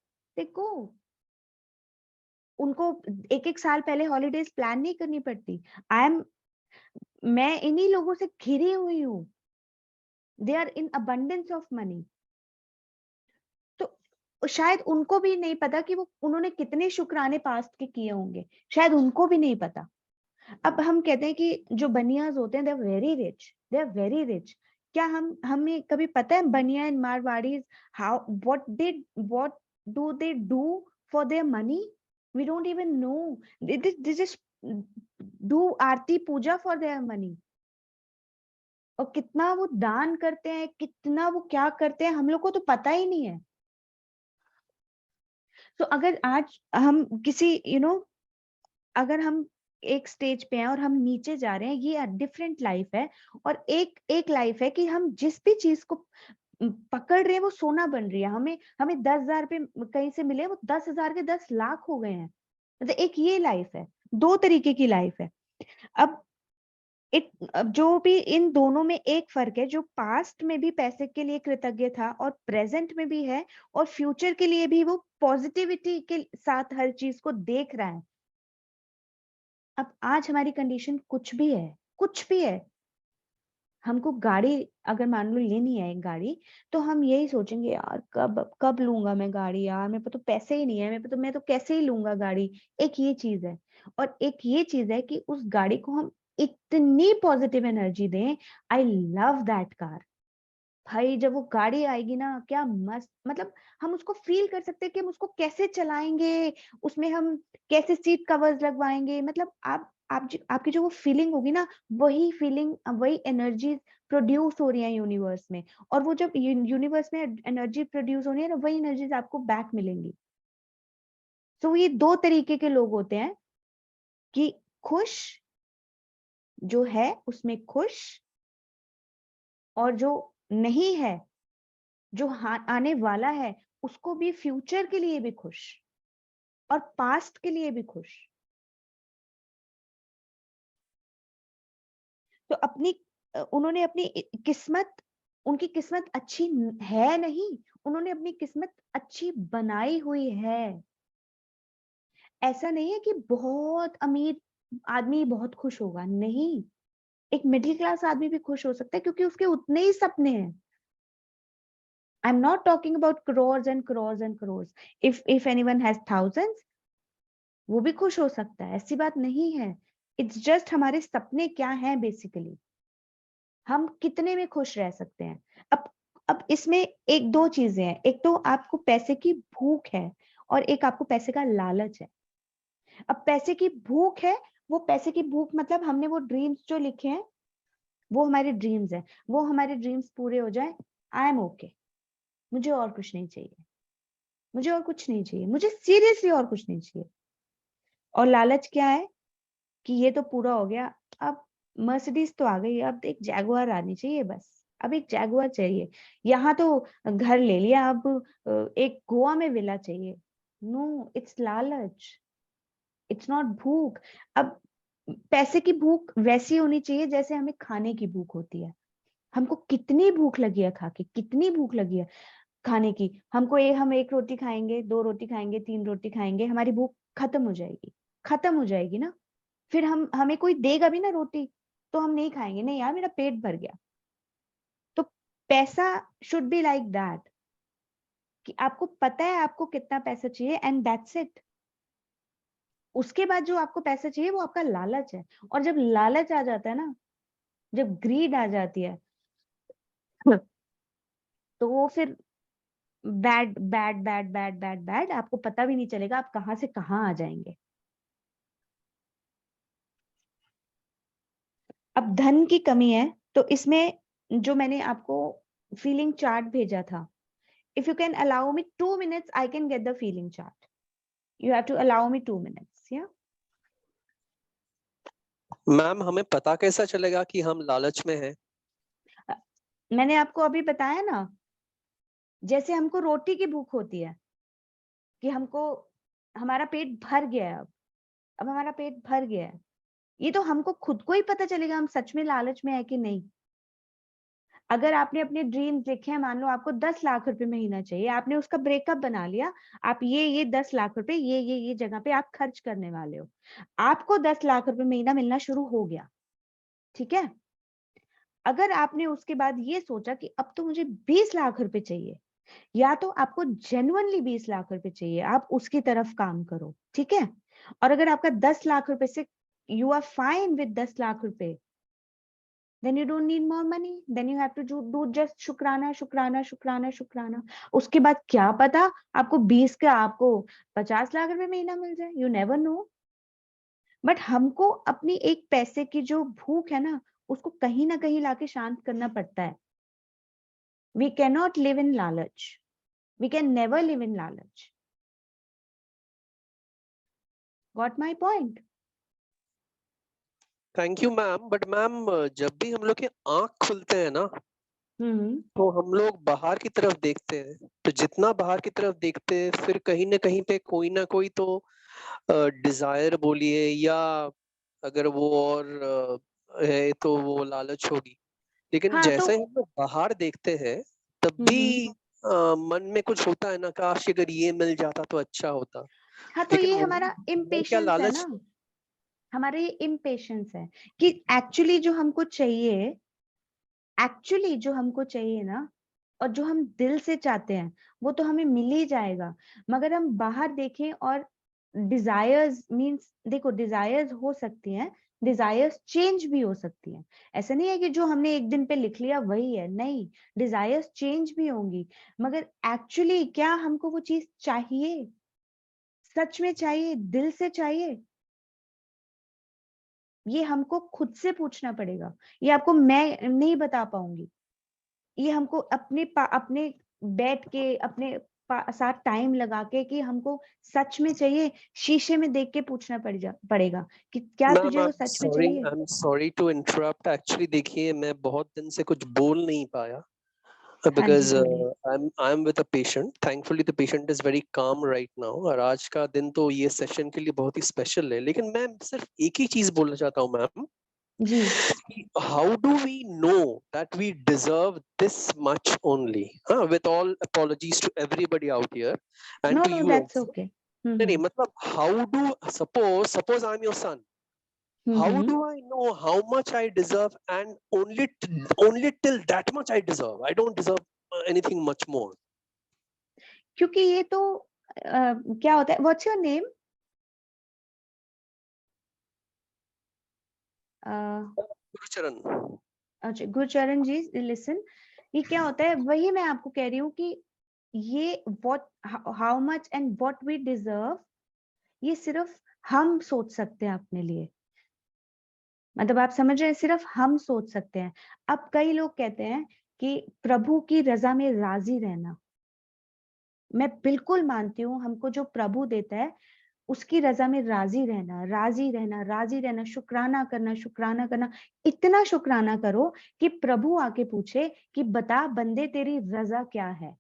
उनको एक एक साल पहले हॉलीडेज प्लान नहीं करनी पड़ती। मैं इन्हीं लोगों से घिरी हुई हूँ, they are in abundance of money. तो शायद उनको भी नहीं पता कि वो उन्होंने कितने शुक्राने पास्ट के किए होंगे, शायद उनको भी नहीं पता। अब हम कहते हैं कि जो बनियाज होते हैं they are very rich, they are very rich. क्या हमें कभी पता है Bania and Marwaris how what do they do for their money? We don't even know. They just do aarti puja for their money. और कितना वो दान करते हैं, कितना वो क्या करते हैं, हम लोग को तो पता ही नहीं है। तो अगर आज हम किसी अगर हम एक स्टेज पे हैं और हम नीचे जा रहे हैं, ये डिफरेंट लाइफ है। और एक लाइफ है कि हम जिस भी चीज को पकड़ रहे हैं वो सोना बन रही है। हमें हमें 10,000 रुपए कहीं से मिले, वो 10,000 के 10 लाख हो गए हैं। मतलब एक ये लाइफ है, दो तरीके की लाइफ है। अब अब जो भी इन दोनों में एक फर्क है, जो पास्ट में भी पैसे के लिए कृतज्ञ था और प्रेजेंट में भी है, और फ्यूचर के लिए भी वो पॉजिटिविटी के साथ हर चीज को देख रहा है। अब आज हमारी कंडीशन कुछ भी है, कुछ भी है। हमको गाड़ी अगर मान लो लेनी है एक गाड़ी, तो हम यही सोचेंगे यार कब कब लूंगा मैं गाड़ी, यार मेरे पे तो पैसे ही नहीं है, मेरे पे तो मैं तो कैसे ही लूंगा गाड़ी। एक ये चीज है। और एक ये चीज है कि उस गाड़ी को हम इतनी पॉजिटिव एनर्जी दें, आई लव दैट कार। भाई जब वो गाड़ी आएगी ना, क्या मस्त, मतलब हम उसको फील कर सकते हैं कि हम उसको कैसे चलाएंगे, उसमें हम कैसे सीट कवर्स लगवाएंगे। मतलब आपकी जो वो फीलिंग होगी ना, वही फीलिंग, वही एनर्जी प्रोड्यूस हो रही है यूनिवर्स में। और वो जब यूनिवर्स में एनर्जी प्रोड्यूस हो रही है ना, वही एनर्जीज आपको बैक मिलेंगी। तो ये दो तरीके के लोग होते हैं कि खुश, जो है उसमें खुश, और जो नहीं है, जो आने वाला है, उसको भी, फ्यूचर के लिए भी खुश और पास्ट के लिए भी खुश। तो उन्होंने अपनी किस्मत, उनकी किस्मत अच्छी है नहीं, उन्होंने अपनी किस्मत अच्छी बनाई हुई है। ऐसा नहीं है कि बहुत अमीर आदमी बहुत खुश होगा, नहीं, एक मिडिल क्लास आदमी भी खुश हो सकता है क्योंकि उसके उतने ही सपने हैं। आई am not talking about crores and crores and crores. If anyone has thousands, वो भी खुश हो सकता है, ऐसी बात नहीं है। इट्स जस्ट हमारे सपने क्या हैं बेसिकली, हम कितने में खुश रह सकते हैं। अब इसमें एक दो चीजें हैं, एक तो आपको पैसे की भूख है और एक आपको पैसे का लालच है। अब पैसे की भूख है, वो पैसे की भूख मतलब हमने वो ड्रीम्स जो लिखे हैं वो हमारे ड्रीम्स हैं, वो हमारे ड्रीम्स पूरे हो जाए, आई एम ओके, मुझे और कुछ नहीं चाहिए, मुझे और कुछ नहीं चाहिए, मुझे सीरियसली और कुछ नहीं चाहिए। और लालच क्या है कि ये तो पूरा हो गया, अब मर्सिडीज तो आ गई, अब एक जैगुआर आनी चाहिए, बस अब एक जैगुआर चाहिए। यहाँ तो घर ले लिया, अब एक गोवा में विला चाहिए। नो, इट्स लालच, इट्स नॉट भूख। अब पैसे की भूख वैसी होनी चाहिए जैसे हमें खाने की भूख होती है। हमको कितनी भूख लगी है खा के, कितनी भूख लगी है खाने की, हम एक रोटी खाएंगे, 2 रोटी खाएंगे, 3 रोटी खाएंगे, हमारी भूख खत्म हो जाएगी, खत्म हो जाएगी ना। फिर हमें कोई देगा भी ना रोटी तो हम नहीं खाएंगे, नहीं यार मेरा पेट भर गया। तो पैसा शुड बी लाइक दैट कि आपको पता है आपको कितना पैसा चाहिए एंड दैट्स इट। उसके बाद जो आपको पैसा चाहिए वो आपका लालच है। और जब लालच आ जाता है ना, जब ग्रीड आ जाती है तो वो फिर bad bad bad bad bad bad, आपको पता भी नहीं चलेगा आप कहां से कहां आ जाएंगे। अब धन की कमी है तो इसमें जो मैंने आपको फीलिंग चार्ट भेजा था, if you can allow me 2 minutes I can get the feeling chart. You have to allow me 2 minutes. Yeah. Ma'am हमें पता कैसा चलेगा कि हम लालच में हैं? मैंने आपको अभी बताया ना, जैसे हमको रोटी की भूख होती है कि हमको, हमारा पेट भर गया है, अब हमारा पेट भर गया है, ये तो हमको खुद को ही पता चलेगा हम सच में लालच में है कि नहीं। अगर आपने अपने ड्रीम्स देखे हैं, मान लो आपको 10 लाख रुपए महीना चाहिए, आपने उसका ब्रेकअप बना लिया, आप ये 10 लाख रुपए ये जगह पे आप खर्च करने वाले हो, आपको 10 लाख रुपए महीना मिलना शुरू हो गया, ठीक है। अगर आपने उसके बाद ये सोचा कि अब तो मुझे 20 लाख रुपए चाहिए, या तो आपको जेन्युइनली 20 लाख रुपए चाहिए, आप उसकी तरफ काम करो, ठीक है। और अगर आपका 10 लाख रुपए से you are fine with 10 lakh रुपए, then you don't need more money, then you have to do just शुक्राना शुक्राना शुक्राना शुक्राना। उसके बाद क्या पता आपको 20 का आपको 50 लाख रुपए महीना मिल जाए, you never know। बट हमको अपनी एक पैसे की जो भूख है ना, उसको कहीं ना कहीं लाके शांत करना पड़ता है। We cannot live in lalach, we can never live in lalach। Got my point? Thank you ma'am. But ma'am जब भी हम लोग के आंख खुलते हैं ना, तो हम लोग बाहर की तरफ देखते हैं, तो जितना बाहर की तरफ देखते हैं फिर कहीं पे कोई ना कोई तो डिजायर बोलिए, या अगर वो और है तो वो लालच होगी। लेकिन हाँ तो जैसे ही हम लोग बाहर देखते हैं तब भी मन में कुछ होता है ना, काश अगर ये मिल जाता तो अच्छा होता। हाँ तो लेकिन ये वो हमारा क्या इम्पेशंस है लालच? ना, हमारे ये इम्पेशंस है कि एक्चुअली जो हमको चाहिए, एक्चुअली जो हमको चाहिए ना, और जो हम दिल से चाहते हैं वो तो हमें मिल ही जाएगा। मगर हम बाहर देखें और डिजायर्स मींस, देखो डिजायर्स हो सकती हैं, डिजायर्स चेंज भी हो सकती हैं। ऐसा नहीं है कि जो हमने एक दिन पे लिख लिया वही है, नहीं, डिजायर्स चेंज भी होंगी। मगर एक्चुअली क्या हमको वो चीज चाहिए, सच में चाहिए, दिल से चाहिए, ये हमको खुद से पूछना पड़ेगा। ये आपको मैं नहीं बता पाऊंगी, ये हमको अपने बैठ के अपने साथ टाइम लगा के कि हमको सच में चाहिए, शीशे में देख के पूछना पड़ेगा कि क्या मैम तुझे वो सच में चाहिए। I am sorry to interrupt. Actually देखिए मैं बहुत दिन से कुछ बोल नहीं पाया हाँ जी because बोलिए। I'm with a patient. Thankfully the patient is very calm right now। और आज का दिन तो ये सेशन के लिए बहुत ही स्पेशल है। लेकिन मैं सिर्फ एक ही चीज बोलना चाहता हूँ ma'am ji How do we know that we deserve this much only? With all apologies to everybody out here and know to know you that's also. Okay नहीं, मतलब how do, suppose I'm your son. How do I know how much I deserve, and only till that much I deserve? I don't deserve anything much more. क्योंकि ये तो क्या होता है, what's your name? Gurucharan. अच्छा गुरचरण जी listen, ये क्या होता है, वही मैं आपको कह रही हूँ कि ये what how much and what we deserve, ये सिर्फ हम सोच सकते हैं अपने लिए। मतलब आप समझ रहे हैं, सिर्फ हम सोच सकते हैं। अब कई लोग कहते हैं कि प्रभु की रजा में राजी रहना, मैं बिल्कुल मानती हूँ हमको जो प्रभु देता है उसकी रजा में राजी रहना, राजी रहना, राजी रहना, शुक्राना करना, शुक्राना करना। इतना शुक्राना करो कि प्रभु आके पूछे कि बता बंदे तेरी रजा क्या है।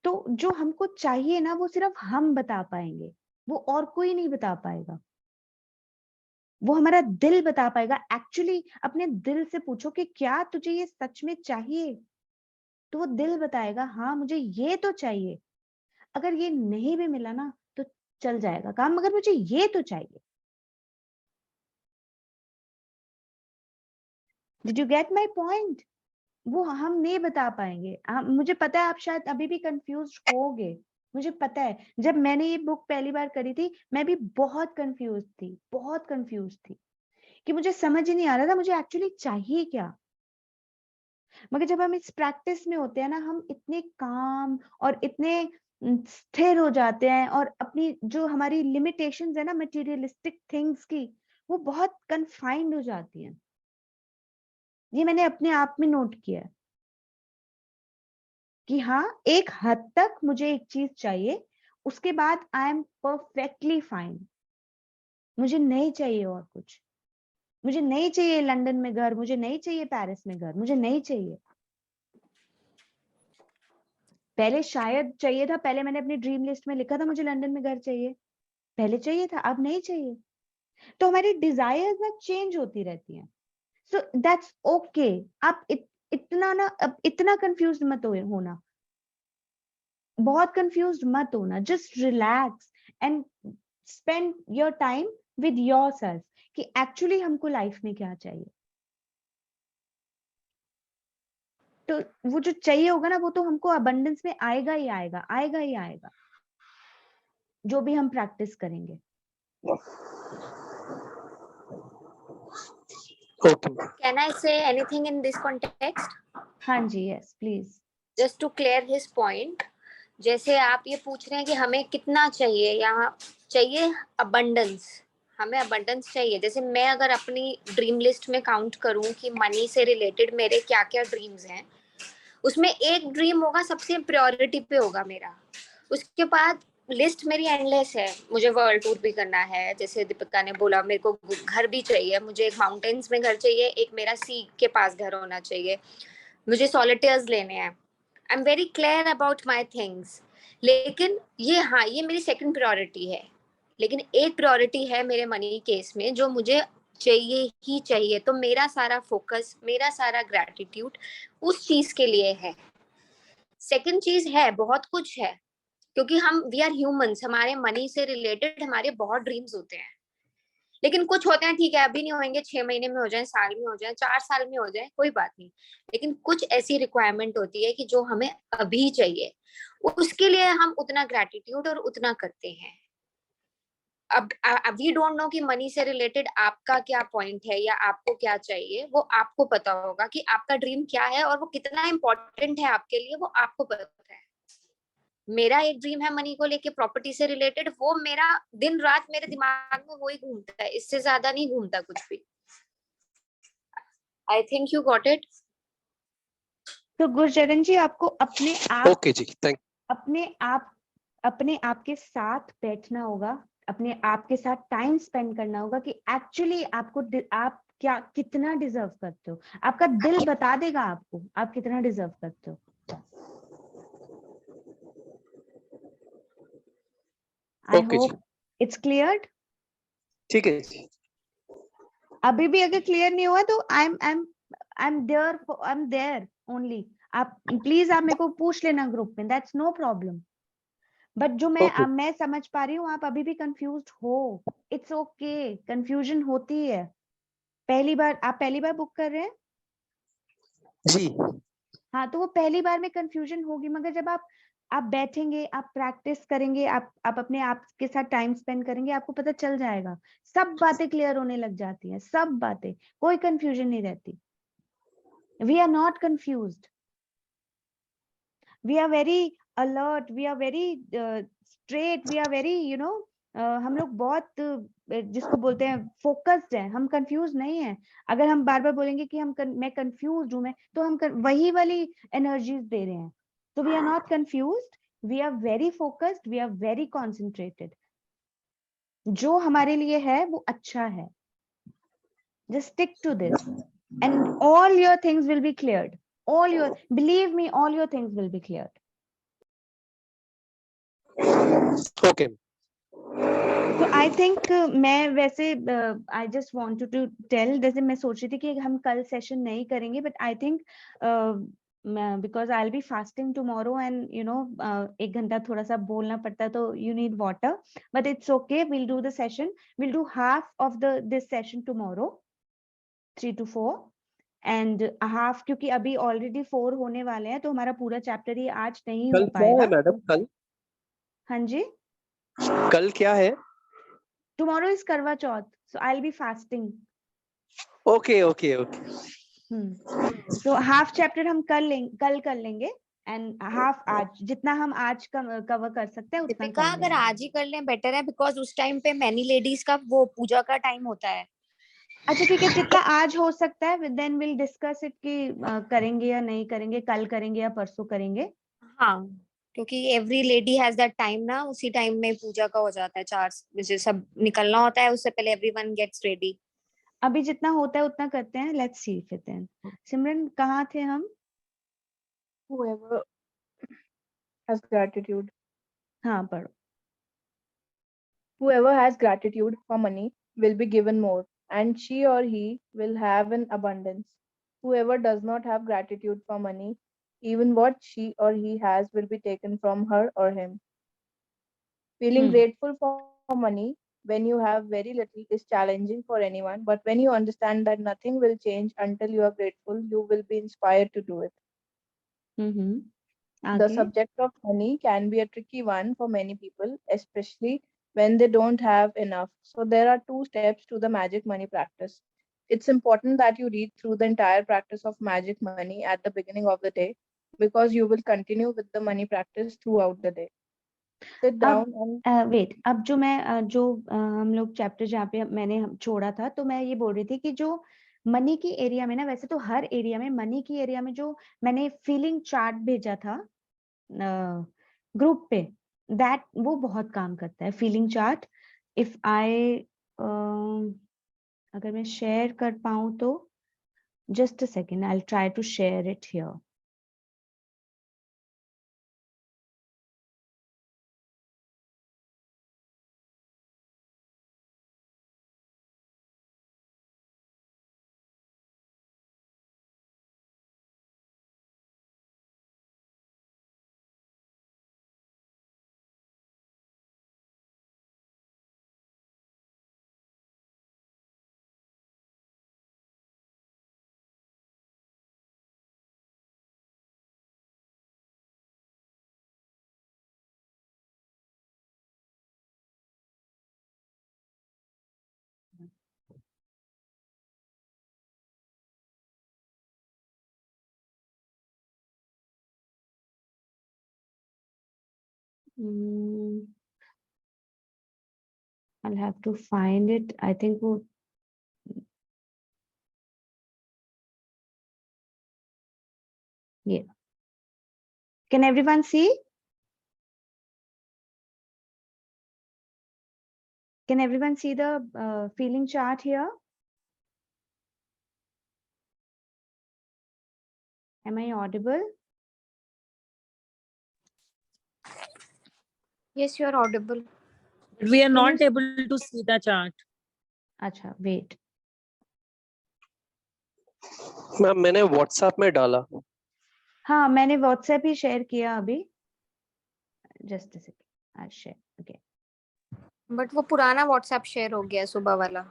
तो जो हमको चाहिए ना वो सिर्फ हम बता पाएंगे, वो और कोई नहीं बता पाएगा। वो हमारा दिल बता पाएगा। एक्चुअली अपने दिल से पूछो कि क्या तुझे ये सच में चाहिए, तो वो दिल बताएगा हाँ मुझे ये तो चाहिए। अगर ये नहीं भी मिला ना तो चल जाएगा काम, मगर मुझे ये तो चाहिए। Did you get my point? वो हम नहीं बता पाएंगे। मुझे पता है आप शायद अभी भी कंफ्यूज होगे, मुझे पता है। जब मैंने ये बुक पहली बार करी थी मैं भी बहुत कंफ्यूज थी, बहुत कंफ्यूज थी कि मुझे समझ ही नहीं आ रहा था मुझे एक्चुअली चाहिए क्या। मगर जब हम इस प्रैक्टिस में होते हैं ना, हम इतने काम और इतने स्थिर हो जाते हैं, और अपनी जो हमारी लिमिटेशंस है ना मटेरियलिस्टिक थिंग्स की, वो बहुत कन्फाइंड हो जाती हैं। ये मैंने अपने आप में नोट किया है कि हाँ एक हद तक मुझे एक चीज चाहिए, उसके बाद आई एम परफेक्टली फाइन। मुझे नहीं चाहिए और कुछ। मुझे नहीं चाहिए लंदन में घर, मुझे नहीं चाहिए पेरिस में घर, मुझे नहीं चाहिए। पहले शायद चाहिए था, पहले मैंने अपनी ड्रीम लिस्ट में लिखा था मुझे लंदन में घर चाहिए, पहले चाहिए था, अब नहीं चाहिए। तो हमारी डिजायर्स ना चेंज होती रहती हैं। So that's okay. आप इतना ना अब इतना कंफ्यूज मत होना, बहुत कंफ्यूज मत होना। Just relax and spend your time with yourself कि एक्चुअली हमको लाइफ में क्या चाहिए। तो वो जो चाहिए होगा ना वो तो हमको अबंडेंस में आएगा ही आएगा, आएगा ही आएगा, जो भी हम प्रैक्टिस करेंगे। Okay. Can I say anything in this context? हाँ जी, yes please. Just to clear his point, जैसे आप ये पूछ रहे हैं कि हमें कितना चाहिए या चाहिए अबंडेंस, हमें अबंडेंस चाहिए। जैसे मैं अगर अपनी ड्रीम लिस्ट में काउंट करूं कि मनी से रिलेटेड मेरे क्या क्या ड्रीम्स हैं, उसमें एक ड्रीम होगा सबसे प्रायोरिटी पे होगा मेरा। उसके बाद लिस्ट मेरी एंडलेस है। मुझे वर्ल्ड टूर भी करना है, जैसे दीपिका ने बोला मेरे को घर भी चाहिए, मुझे एक माउंटेन्स में घर चाहिए, एक मेरा सी के पास घर होना चाहिए, मुझे सॉलिटेयर्स लेने हैं। आई am very clear about my things. लेकिन ये हाँ ये मेरी सेकंड प्रायोरिटी है। लेकिन एक प्रायोरिटी है मेरे मनी केस में जो मुझे चाहिए ही चाहिए। तो मेरा सारा फोकस, मेरा सारा ग्रैटिट्यूड उस चीज के लिए है। सेकंड चीज है बहुत कुछ है, क्योंकि हम वी आर ह्यूमंस, हमारे मनी से रिलेटेड हमारे बहुत ड्रीम्स होते हैं। लेकिन कुछ होते हैं ठीक है अभी नहीं होंगे, 6 महीने में हो जाए, साल में हो जाए, 4 साल में हो जाए, कोई बात नहीं। लेकिन कुछ ऐसी रिक्वायरमेंट होती है कि जो हमें अभी चाहिए, उसके लिए हम उतना ग्रैटिट्यूड और उतना करते हैं। अब वी डोंट नो कि मनी से रिलेटेड आपका क्या पॉइंट है या आपको क्या चाहिए, वो आपको पता होगा कि आपका ड्रीम क्या है और वो कितना इम्पोर्टेंट है आपके लिए, वो आपको पता है। मेरा एक ड्रीम है मनी को लेके, प्रॉपर्टी से रिलेटेड, वो मेरा दिन रात मेरे दिमाग में वही घूमता है, इससे ज्यादा नहीं घूमता कुछ भी। I think you got it. तो गुरचरण जी आपको अपने आप Okay जी, thank. अपने आप के साथ बैठना होगा, अपने आप के साथ टाइम स्पेंड करना होगा कि एक्चुअली आपको आप क्या कितना डिजर्व करते हो। आपका दिल बता देगा आपको आप कितना डिजर्व करते हो। I Okay ji. Hope it's cleared. ठीक है जी। अभी भी अगर क्लियर नहीं हुआ तो आई एम देयर ओनली। आप प्लीज आप मेरे को पूछ लेना ग्रुप में, दैट्स नो प्रॉब्लम। बट जो Okay. मैं समझ पा रही हूँ आप अभी भी कंफ्यूज्ड हो, इट्स ओके, कंफ्यूजन होती है। आप पहली बार बुक कर रहे हैं? जी। हाँ, तो वो पहली बार में कंफ्यूजन होगी, मगर जब आप बैठेंगे, आप प्रैक्टिस करेंगे, आप अपने आप के साथ टाइम स्पेंड करेंगे, आपको पता चल जाएगा, सब बातें क्लियर होने लग जाती हैं, सब बातें, कोई कंफ्यूजन नहीं रहती। We are not confused, we are very alert, we are very straight, we are very हम लोग बहुत जिसको बोलते हैं फोकस्ड है, हम कंफ्यूज नहीं है। अगर हम बार बार बोलेंगे कि मैं कंफ्यूज हूं, मैं तो हम वही वाली एनर्जीज दे रहे हैं। तो we are not confused, we are very focused, we are very concentrated. जो हमारे लिए है वो अच्छा है, just stick to this and all your things will be cleared, believe me, all your things will be cleared. Okay. तो आई think मैं वैसे I just wanted to tell, जैसे मैं सोच रही थी कि हम कल सेशन नहीं करेंगे, but I think because I will be fasting tomorrow and एक घंटा थोड़ा सा बोलना पड़ता है, तो you need water, but it's okay, will do the session, will do half of this session tomorrow 3 to 4 and half, क्योंकि अभी ऑलरेडी 4 होने वाले हैं, तो हमारा पूरा चैप्टर ये आज नहीं कल हो क्या है पाएगा। मैडम? कल हाँ जी, कल क्या है? Tomorrow is Karwa Chauth, so I will be fasting. Okay okay okay. तो हाफ चैप्टर हम कल कर लेंगे एंड हाफ आज, जितना हम आज कवर कर सकते हैं उतना दीपिका कर अगर लेंगे। आज ही कर लें बेटर है, बिकॉज उस टाइम पे मैनी लेडीज का वो पूजा का टाइम होता है। अच्छा ठीक है, जितना आज हो सकता है देन विल डिस्कस इट कि करेंगे या नहीं करेंगे, कल करेंगे या परसों करेंगे। हाँ, क्योंकि every lady has that time ना, उसी टाइम में पूजा का हो जाता है, 4 बजे सब निकलना होता है, उससे पहले एवरीवन गेट्स रेडी। अभी जितना होता है उतना करते हैं, लेट्स सी फिर देन। सिमरन कहाँ थे हम? Whoever has gratitude. हाँ पढ़ो। Whoever has gratitude for money will be given more, and she or he will have an abundance. Whoever does not have gratitude for money, even what she or he has will be taken from her or him. Feeling grateful for money when you have very little is challenging for anyone, but when you understand that nothing will change until you are grateful, you will be inspired to do it. The आगे। subject of money can be a tricky one for many people, especially when they don't have enough. So, there are 2 steps to the magic money practice. It's important that you read through the entire practice of magic money at the beginning of the day, because you will continue with the money practice throughout the day. Sit down and wait, अब जो मैं हम लोग chapter जहाँ पे मैंने छोड़ा था, तो मैं ये बोल रही थी कि जो मनी की एरिया में ना, वैसे तो हर एरिया में, मनी की एरिया में जो मैंने फीलिंग चार्ट भेजा था ग्रुप पे, दैट वो बहुत काम करता है, फीलिंग चार्ट। इफ आई अगर मैं शेयर कर पाऊं तो, just a second, I will try to share it here. I'll have to find it. I think वो ये, can everyone see? Can everyone see the feeling chart here? Am I audible? Yes, you are audible. We are Can not you- able to see the chart. अच्छा wait, ma'am मैंने WhatsApp में डाला। हाँ मैंने WhatsApp ही share किया अभी, just a second, I share okay. But वो पुराना व्हाट्सएप शेयर हो गया सुबह वाला।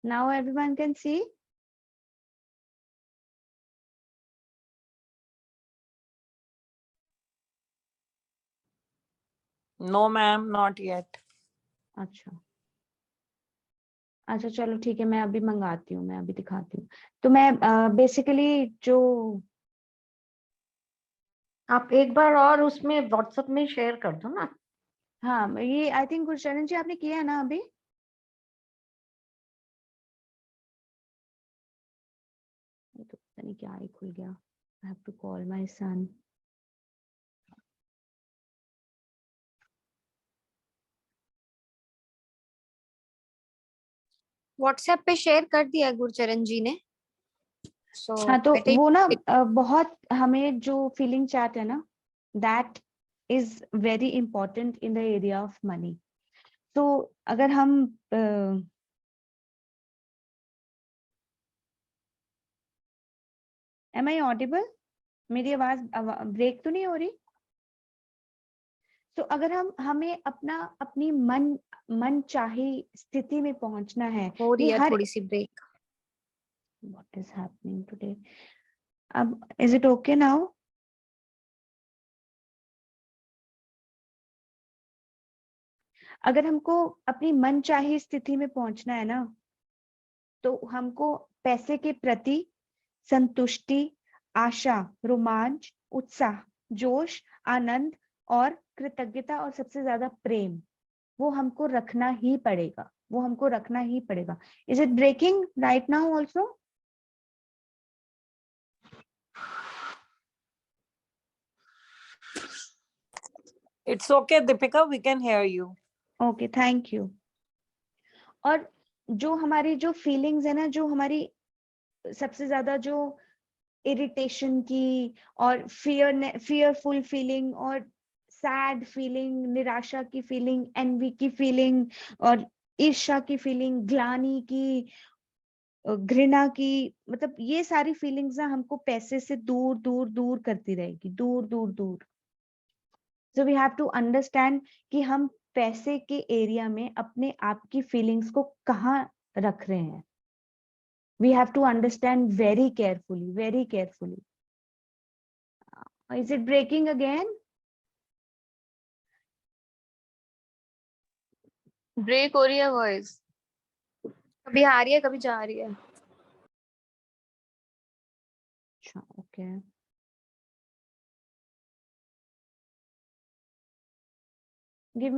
Now everyone can see. No, ma'am, not yet. अच्छा अच्छा चलो ठीक है, मैं अभी मंगाती हूँ, मैं अभी दिखाती हूँ। तो मैं बेसिकली जो आप एक बार और उसमें व्हाट्सएप में शेयर कर दो ना। हाँ ये आई थिंक गुरशरण जी आपने किया है ना अभी? ये तो पता नहीं क्या ही खुल गया। I have to call my son. WhatsApp पे शेयर कर दिया गुरचरण जी ने। हाँ तो बेटे वो ना बहुत हमें जो फीलिंग चैट है ना, that is very important in the area of money. तो अगर हम एम आई ऑडिबल, मेरी आवाज ब्रेक तो नहीं हो रही? तो अगर हमें अपनी मन चाही स्थिति में पहुंचना है, हो रही ये है हर थोड़ी सी break. What is happening today? अब इज इट ओके नाउ? अगर हमको अपनी मन चाही स्थिति में पहुंचना है ना, तो हमको पैसे के प्रति संतुष्टि, आशा, रोमांच, उत्साह, जोश, आनंद और कृतज्ञता और सबसे ज्यादा प्रेम, वो हमको रखना ही पड़ेगा, वो हमको रखना ही पड़ेगा। Is it breaking right now also? It's okay, Deepika, we can hear you. Okay thank you. और जो हमारी जो फीलिंग्स है ना, जो हमारी सबसे ज्यादा जो इरिटेशन की और फियरफुल फीलिंग और सैड फीलिंग, निराशा की फीलिंग, एनवी की फीलिंग और ईर्ष्या की फीलिंग, ग्लानि की, घृणा की, मतलब ये सारी फीलिंग्स ना हमको पैसे से दूर दूर दूर करती रहेगी, दूर दूर दूर। So we have to understand कि हम पैसे के एरिया में अपने आप की फीलिंग्स को कहाँ रख रहे हैं। We have to understand very carefully, very carefully. Is it breaking again? Break हो रही है वॉइस, कभी आ रही है कभी जा रही है। अच्छा okay, give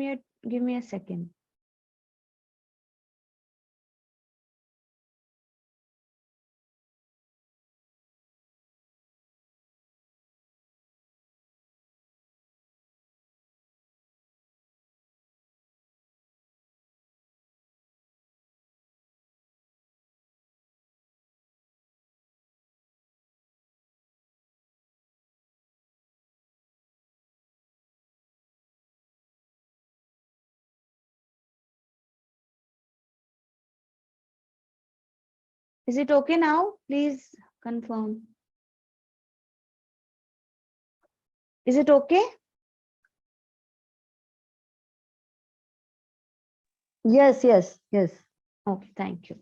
me a second. Is it okay now? Please confirm. Is it okay? Yes yes yes. Okay thank you.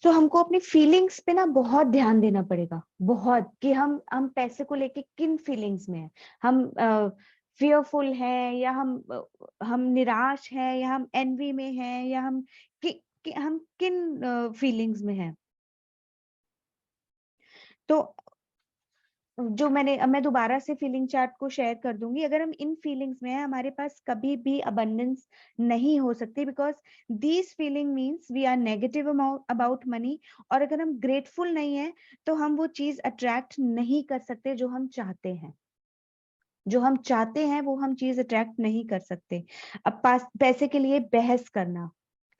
तो हमको अपनी फीलिंग्स पे ना बहुत ध्यान देना पड़ेगा, बहुत, कि हम पैसे को लेके किन फीलिंग्स में हैं। हम फियरफुल हैं या हम निराश हैं या हम एनवी में हैं या हम किन फीलिंग्स में हैं। तो जो मैं दोबारा से फीलिंग चार्ट को शेयर कर दूंगी। अगर हम इन फीलिंग्स में हैं, हमारे पास कभी भी अबंडेंस नहीं हो सकती, because these feeling means we are negative about money. और अगर हम ग्रेटफुल नहीं है तो हम वो चीज अट्रैक्ट नहीं कर सकते जो हम चाहते हैं। जो हम चाहते हैं वो हम चीज अट्रैक्ट नहीं कर सकते। अब पैसे के लिए बहस करना,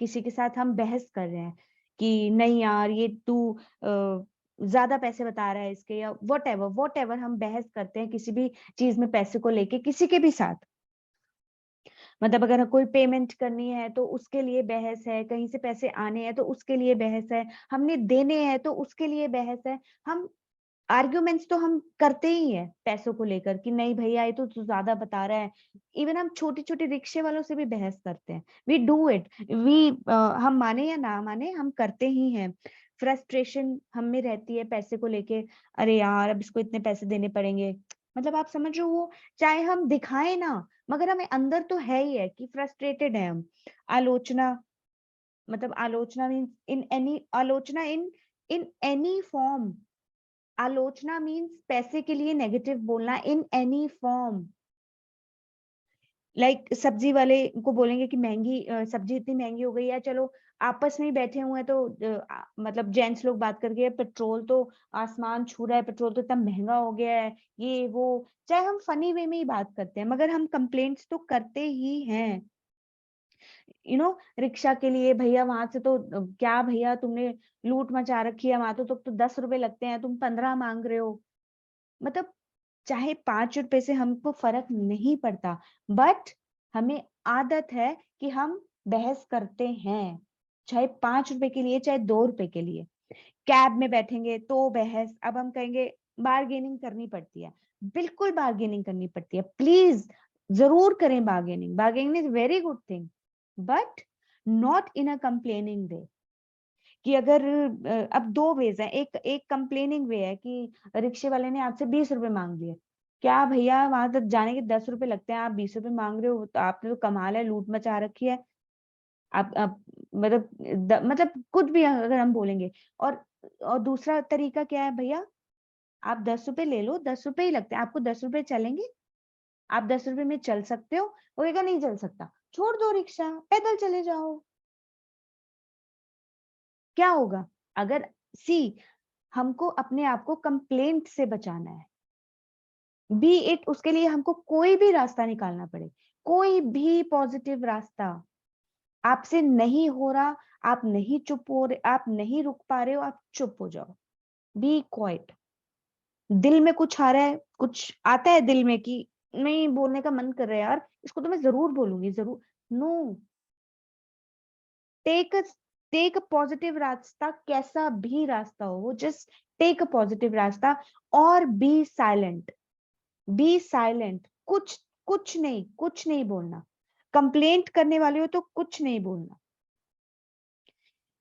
किसी के साथ हम बहस कर रहे हैं कि नहीं यार ये तू ज्यादा पैसे बता रहा है इसके, या वट एवर हम बहस करते हैं किसी भी चीज में पैसे को लेके किसी के भी साथ। मतलब अगर कोई पेमेंट करनी है तो उसके लिए बहस है, कहीं से पैसे आने हैं तो उसके लिए बहस है, हमने देने हैं तो उसके लिए बहस है। हम आर्ग्यूमेंट्स तो हम करते ही हैं पैसों को लेकर कि नहीं भैया ये तो तू ज्यादा बता रहा है। इवन हम छोटी छोटी रिक्शे वालों से भी बहस करते हैं। वी डू इट, हम माने या ना माने हम करते ही हैं। फ्रस्ट्रेशन हम में रहती है पैसे को लेके, अरे यार अब इसको इतने पैसे देने पड़ेंगे। मतलब आप समझ रहे हो, वो चाहे हम दिखाएं ना, मगर हमें अंदर तो है ही है कि फ्रस्ट्रेटेड है हम। आलोचना, मतलब आलोचना मीन्स इन एनी, आलोचना इन इन एनी फॉर्म। आलोचना मीन्स पैसे के लिए नेगेटिव बोलना इन एनी फॉर्म। लाइक सब्जी वाले को बोलेंगे कि महंगी सब्जी इतनी महंगी हो गई है, चलो आपस में ही बैठे हुए हैं तो मतलब जेंट्स लोग बात करके पेट्रोल तो आसमान छू रहा है, पेट्रोल तो इतना महंगा हो गया है, ये वो। चाहे हम फनी वे में ही बात करते हैं मगर हम कंप्लेंट्स तो करते ही हैं। रिक्शा के लिए भैया वहां से तो क्या भैया तुमने लूट मचा रखी है, वहां तो 10 रुपए लगते हैं, तुम 15 मांग रहे हो। मतलब चाहे 5 रुपए से हमको फर्क नहीं पड़ता, बट हमें आदत है कि हम बहस करते हैं, चाहे 5 रुपए के लिए चाहे 2 रुपए के लिए। कैब में बैठेंगे तो बहस। अब हम कहेंगे बार्गेनिंग करनी पड़ती है, बिल्कुल बार्गेनिंग करनी पड़ती है, प्लीज जरूर करें bargaining. Bargaining is very good thing, but not in a complaining way. कि अगर अब 2 वेज है, एक कंप्लेनिंग वे है कि रिक्शे वाले ने आपसे 20 रुपए मांग लिए। क्या भैया वहां तक जाने के 10 रुपए लगते हैं, आप 20 रुपए मांग रहे हो, तो आपने तो कमाल है, लूट मचा रखी है। आप मतलब मतलब कुछ भी अगर हम बोलेंगे। और दूसरा तरीका क्या है भैया, आप 10 रुपए ले लो, 10 रुपए ही लगते हैं, आपको 10 रुपए चलेंगे, आप 10 रुपए में चल सकते हो। वो कहेगा नहीं चल सकता, छोड़ दो रिक्शा, पैदल चले जाओ। क्या होगा अगर हमको अपने आप को कंप्लेंट से बचाना है, बी इट उसके लिए हमको कोई भी रास्ता निकालना पड़े, कोई भी पॉजिटिव रास्ता। आपसे नहीं हो रहा, आप नहीं चुप हो रहे, आप नहीं रुक पा रहे हो, आप चुप हो जाओ, बी क्वाइट। दिल में कुछ आ रहा है, कुछ आता है दिल में कि नहीं बोलने का मन कर रहा है यार, इसको तो मैं जरूर बोलूंगी, जरूर। No, take take a positive रास्ता, कैसा भी रास्ता हो वो, जस्ट टेक अ पॉजिटिव रास्ता और बी साइलेंट। बी साइलेंट, कुछ नहीं, कुछ नहीं बोलना। कंप्लेंट करने वाले हो तो कुछ नहीं बोलना।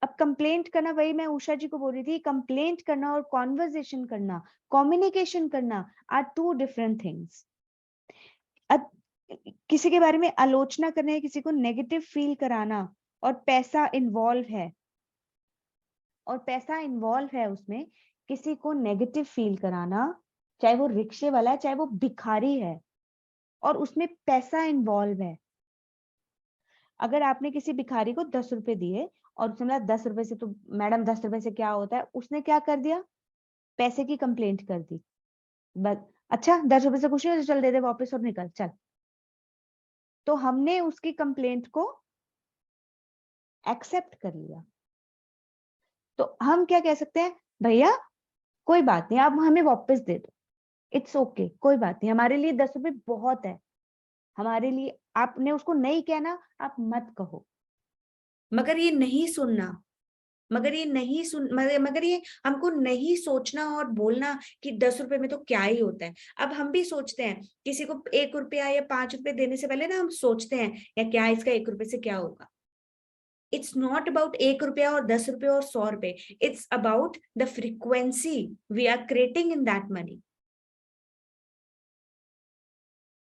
अब कंप्लेंट करना, वही मैं उषा जी को बोल रही थी, कंप्लेंट करना और कॉन्वर्जेशन करना, कम्युनिकेशन करना आर 2 डिफरेंट थिंग्स। अब किसी के बारे में आलोचना करना है, किसी को नेगेटिव फील कराना, और पैसा इन्वॉल्व है, और पैसा इन्वॉल्व है उसमें, किसी को नेगेटिव फील कराना, चाहे वो रिक्शे वाला है चाहे वो भिखारी है, और उसमें पैसा इन्वॉल्व है। अगर आपने किसी भिखारी को 10 रुपए दिए और उसने बोला 10 रुपए से तो मैडम 10 रुपए से क्या होता है, उसने क्या कर दिया, पैसे की कंप्लेंट कर दी। बस, अच्छा 10 रुपए से कुछ नहीं होता, चल दे दे वापस और निकल चल। तो हमने उसकी कंप्लेंट को एक्सेप्ट कर लिया। तो हम क्या कह सकते हैं, भैया कोई बात नहीं, आप हमें वापस दे दो, इट्स ओके, कोई बात नहीं, हमारे लिए 10 रुपए बहुत है, हमारे लिए। आपने उसको नहीं कहना, आप मत कहो। मगर ये नहीं सुनना, मगर ये हमको नहीं सोचना और बोलना कि 10 रुपए में तो क्या ही होता है। अब हम भी सोचते हैं, किसी को 1 रुपया या 5 रुपए देने से पहले ना हम सोचते हैं या क्या इसका 1 रुपए से क्या होगा। इट्स नॉट अबाउट 1 रुपया और 10 रुपए और 100 रुपए, it's about the frequency we are creating in that money.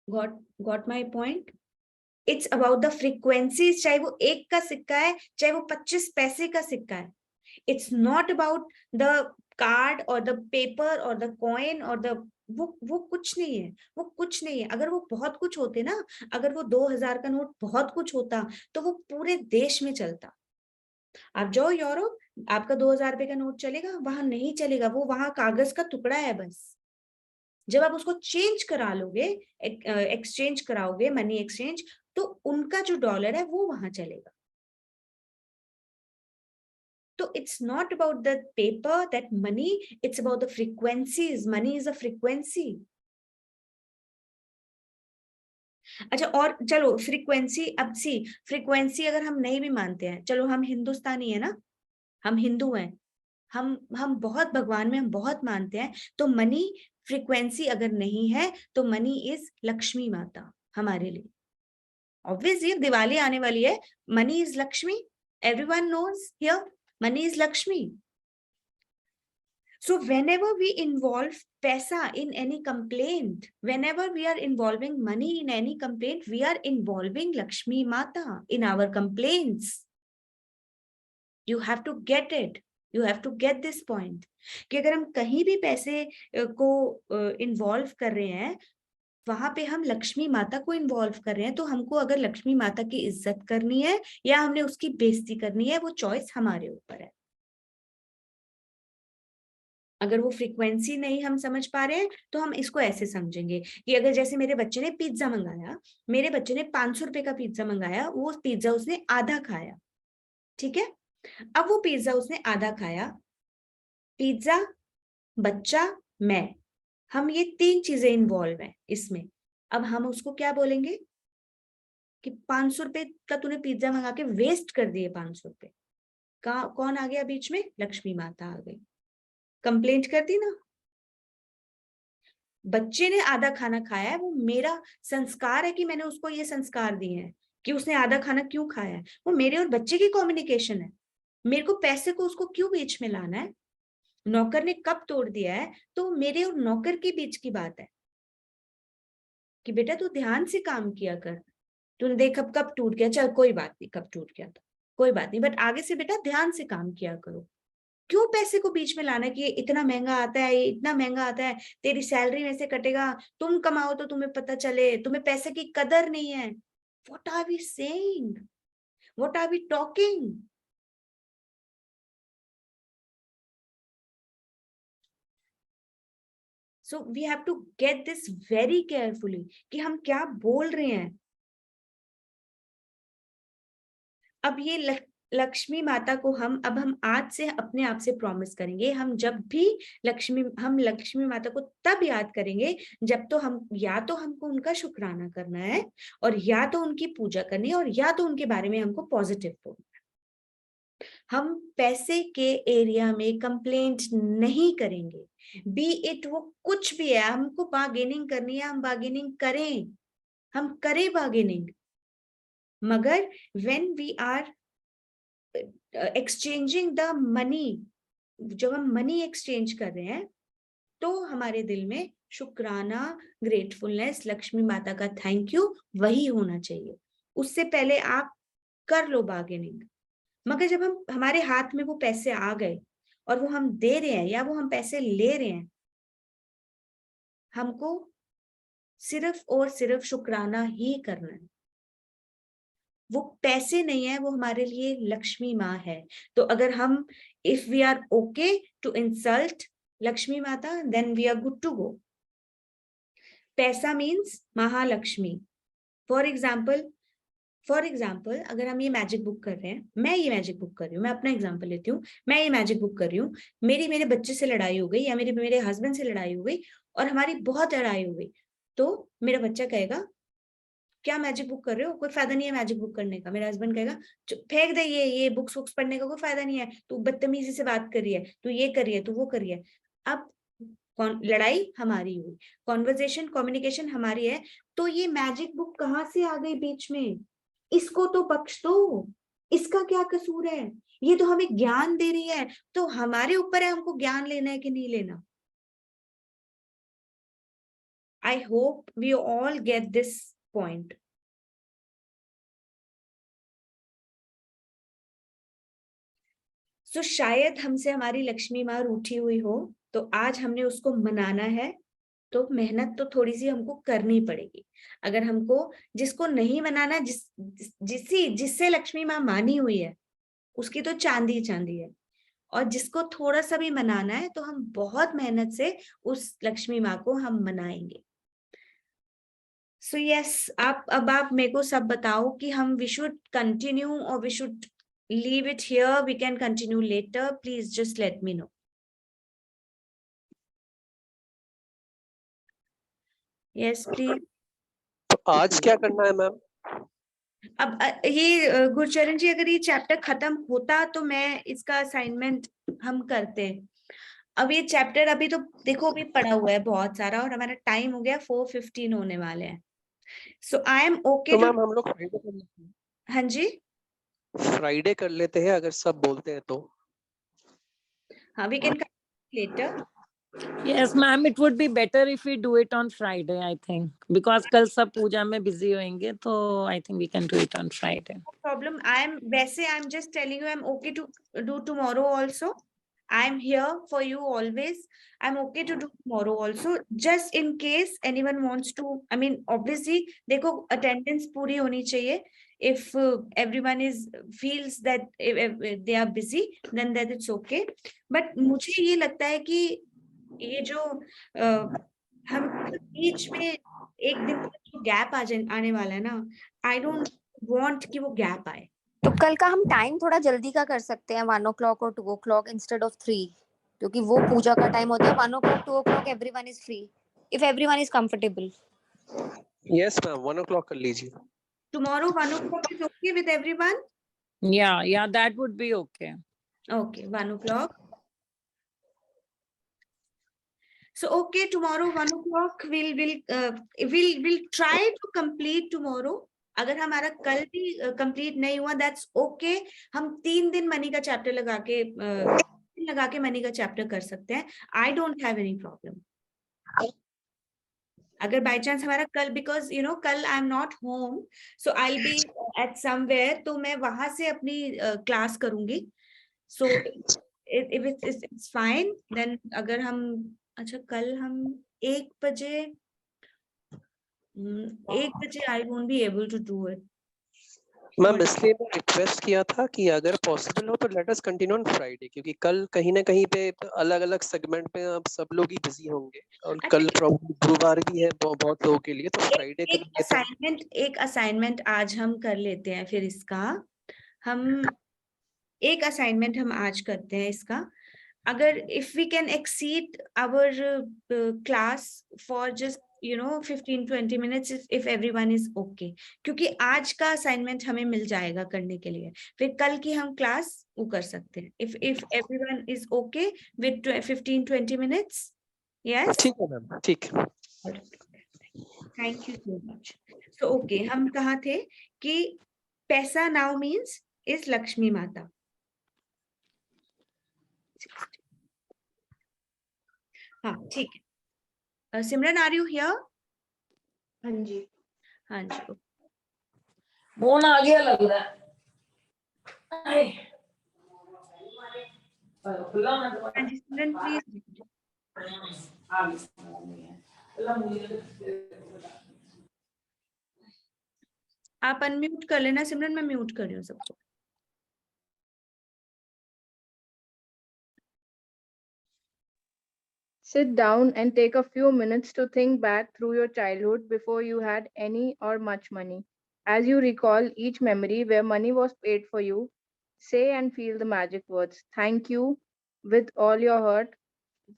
Got my point? It's about the frequencies, चाहे वो 1 का सिक्का है चाहे वो 25 पैसे का सिक्का है। It's not about the card और द पेपर और द कॉइन और द वो कुछ नहीं है, वो कुछ नहीं है। अगर वो बहुत कुछ होते ना, अगर वो 2000 का नोट बहुत कुछ होता तो वो पूरे देश में चलता। आप जाओ यूरोप, आपका 2000 रुपए का नोट चलेगा? वहां नहीं चलेगा, वो वहां कागज का टुकड़ा है बस। जब आप उसको चेंज करा लोगे, एक्सचेंज कराओगे, मनी एक्सचेंज, तो उनका जो डॉलर है वो वहां चलेगा। तो it's not about the paper, that money, it's about the frequencies. Money is a frequency. अच्छा, और चलो फ्रीक्वेंसी, अब सी फ्रीक्वेंसी अगर हम नहीं भी मानते हैं, चलो हम हिंदुस्तानी है ना, हम हिंदू हैं, हम बहुत भगवान में हम बहुत मानते हैं, तो मनी फ्रीक्वेंसी अगर नहीं है तो मनी इज लक्ष्मी माता हमारे लिए। ऑब्वियसली दिवाली आने वाली है, money is Lakshmi, everyone knows here, money is Lakshmi. So whenever we involve paisa in any complaint, whenever we are involving money in any complaint, we are involving Lakshmi Mata in our complaints. You have to get it. You have to get this point. कि अगर हम कहीं भी पैसे को involve कर रहे हैं, वहां पे हम लक्ष्मी माता को इन्वॉल्व कर रहे हैं, तो हमको अगर लक्ष्मी माता की इज्जत करनी है या हमने उसकी बेइज्जती करनी है, वो चॉइस हमारे ऊपर है। अगर वो फ्रीक्वेंसी नहीं हम समझ पा रहे हैं, तो हम इसको ऐसे समझेंगे कि अगर जैसे मेरे बच्चे ने पिज्जा मंगाया, मेरे बच्चे ने 500 रुपए का पिज्जा मंगाया, वो पिज्जा उसने आधा खाया, ठीक है। अब वो पिज्जा उसने आधा खाया, पिज्जा, बच्चा, मैं, हम ये 3 चीजें इन्वॉल्व हैं इसमें। अब हम उसको क्या बोलेंगे कि 500 रुपए का तूने पिज्जा मंगा के वेस्ट कर दिए 500 रुपए। कौन आ गया बीच में? लक्ष्मी माता आ गई, कंप्लेंट कर दी ना। बच्चे ने आधा खाना खाया है, वो मेरा संस्कार है कि मैंने उसको ये संस्कार दिए हैं कि उसने आधा खाना क्यों खाया है, वो मेरे और बच्चे की कम्युनिकेशन है। मेरे को पैसे को उसको क्यों बीच में लाना है? नौकर ने कप तोड़ दिया है, तो मेरे और नौकर के बीच की बात है कि बेटा तू ध्यान से काम किया कर, तूने देखा कप टूट गया, चल कोई बात नहीं, कप टूट गया था कोई बात नहीं, बट आगे से बेटा ध्यान से काम किया करो। क्यों पैसे को बीच में लाना कि ये इतना महंगा आता है, ये इतना महंगा आता है, तेरी सैलरी में से कटेगा, तुम कमाओ तो तुम्हें पता चले, तुम्हें पैसे की कदर नहीं है। What are we saying? What are we talking? So we have to get this very carefully कि हम क्या बोल रहे हैं। अब ये लक्ष्मी माता को हम आज से अपने आप से प्रॉमिस करेंगे, हम जब भी हम लक्ष्मी माता को तब याद करेंगे जब तो हम या तो हमको उनका शुक्राना करना है, और या तो उनकी पूजा करनी है, और या तो उनके बारे में हमको पॉजिटिव बोलना है। हम पैसे के एरिया में कंप्लेंट नहीं करेंगे, बी इट वो कुछ भी है। हमको बार्गेनिंग करनी है, हम बार्गेनिंग करें, हम करें बार्गेनिंग, मगर when we are exchanging the money, जब हम मनी एक्सचेंज कर रहे हैं, तो हमारे दिल में शुक्राना, ग्रेटफुलनेस, लक्ष्मी माता का थैंक यू, वही होना चाहिए। उससे पहले आप कर लो बार्गेनिंग। मगर जब हमारे हाथ में वो पैसे आ गए और वो हम दे रहे हैं या वो हम पैसे ले रहे हैं, हमको सिर्फ और सिर्फ शुक्राना ही करना है। वो पैसे नहीं है, वो हमारे लिए लक्ष्मी माँ है। तो अगर हम if we are okay to insult Lakshmi Mata, then we are good to go. Paisa means Mahalakshmi. For example अगर हम ये मैजिक बुक कर रहे हैं, मैं ये मैजिक बुक कर रही हूँ, मैं अपना एग्जाम्पल लेती हूँ, मैं ये मैजिक बुक कर रही हूँ, मेरे बच्चे से लड़ाई हो गई या मेरे हस्बैंड से लड़ाई हो गई और हमारी बहुत लड़ाई हो गई, तो मेरा बच्चा कहेगा क्या मैजिक बुक कर रहे हो, कोई फायदा नहीं है मैजिक बुक करने का। मेरा हस्बैंड कहेगा फेंक दे ये बुक्स पढ़ने का कोई फायदा नहीं है, तू बदतमीजी से बात कर रही है, तू ये कर रही है, तू वो कर रही है। अब लड़ाई हमारी हुई, कॉन्वर्जेशन कम्युनिकेशन हमारी है, तो ये मैजिक बुक कहाँ से आ गई बीच में? इसको तो बख्श दो, इसका क्या कसूर है? ये तो हमें ज्ञान दे रही है, तो हमारे ऊपर है हमको ज्ञान लेना है कि नहीं लेना। I hope we all get this point. तो शायद हमसे हमारी लक्ष्मी माँ रूठी हुई हो, तो आज हमने उसको मनाना है, तो मेहनत तो थोड़ी सी हमको करनी पड़ेगी। अगर हमको जिसको नहीं मनाना, जिससे लक्ष्मी माँ मानी हुई है, उसकी तो चांदी चांदी है। और जिसको थोड़ा सा भी मनाना है तो हम बहुत मेहनत से उस लक्ष्मी माँ को हम मनाएंगे। सो यस, अब आप मेरे को सब बताओ कि हम वी शुड कंटिन्यू और we should leave it here, we can continue later, please just let me know. Yes please. तो आज क्या करना है मैम? अब ये गुरचरण जी, अगर ये चैप्टर खत्म होता तो मैं इसका असाइनमेंट हम करते। अब ये चैप्टर अभी तो देखो अभी पड़ा हुआ है बहुत सारा, और हमारा टाइम हो गया 4:15 होने वाले हैं। सो आई एम ओके तो टू। मैम हम लोग फ्राइडे कर लेते हैं, हाँ जी, फ्राइडे कर लेते हैं अगर सब बोलते हैं तो। हाँ, we can later. Yes, ma'am. It would be better if we do it on Friday, I think, because कल सब पूजा में busy होंगे, तो I think we can do it on Friday. Problem. I'm just telling you, I'm okay to do tomorrow also. I'm here for you always. I'm okay to do tomorrow also, just in case anyone wants to. I mean, obviously, देखो attendance पूरी होनी चाहिए. If everyone feels that if they are busy, then that it's okay. But मुझे ये लगता है कि ये जो हम बीच में एक दिन का जो गैप आने वाला है ना, आई डोंट वांट कि वो गैप आए। तो कल का हम टाइम थोड़ा जल्दी का कर सकते हैं, 1 o'clock और 2 o'clock इंस्टेड ऑफ 3, क्योंकि वो पूजा का टाइम होता है। 1 o'clock 2 o'clock everyone is free, if everyone is comfortable. Yes ma'am, 1 o'clock कर लीजिए। Tomorrow 1 o'clock is okay with everyone? Yeah, that would be okay. Okay, 1 o'clock. So okay, tomorrow 1 o'clock we'll try to complete tomorrow. अगर हमारा कल भी complete नहीं हुआ, that's okay. हम 3 दिन मनी का चैप्टर लगा के मनी का चैप्टर कर सकते हैं। I don't have any problem. अगर बाय चांस हमारा कल, बिकॉज कल I am not home, so I be at somewhere, तो मैं वहां से अपनी क्लास करूंगी। So if it's fine, then अगर हम, अच्छा कल हम 1 बजे I won't be able to do it ma'am इसलिए मैं रिक्वेस्ट किया था कि अगर पॉसिबल हो तो let us continue on Friday, क्योंकि कल कहीं ना कहीं पे अलग अलग सेगमेंट पे अब सब लोग ही बिजी होंगे, और कल प्रॉब्लम गुरुवार भी है बहुत लोगों के लिए, तो फ्राइडे के लिए एक असाइनमेंट आज हम कर लेते हैं। फिर इसका हम एक असाइनमेंट हम आज करते हैं इसका। अगर if we can exceed our class for just 15-20 minutes if everyone is okay, क्योंकि आज का असाइनमेंट हमें मिल जाएगा करने के लिए, फिर कल की हम क्लास वो कर सकते हैं। if everyone is okay with 15-20 minutes. Yes, ठीक है मैम, ठीक है। Thank you so much. So okay, हम कहाँ थे कि पैसा नाउ मीन्स इज लक्ष्मी माता। हाँ ठीक है। सिमरन, आर यू हियर? हाँ जी। हाँ जी, फोन आ गया लग रहा है। हाँ जी सिमरन प्लीज। आप अनम्यूट कर लेना सिमरन, मैं म्यूट कर रही हूँ सबको। Sit down and take a few minutes to think back through your childhood before you had any or much money. As you recall each memory where money was paid for you, say and feel the magic words. Thank you with all your heart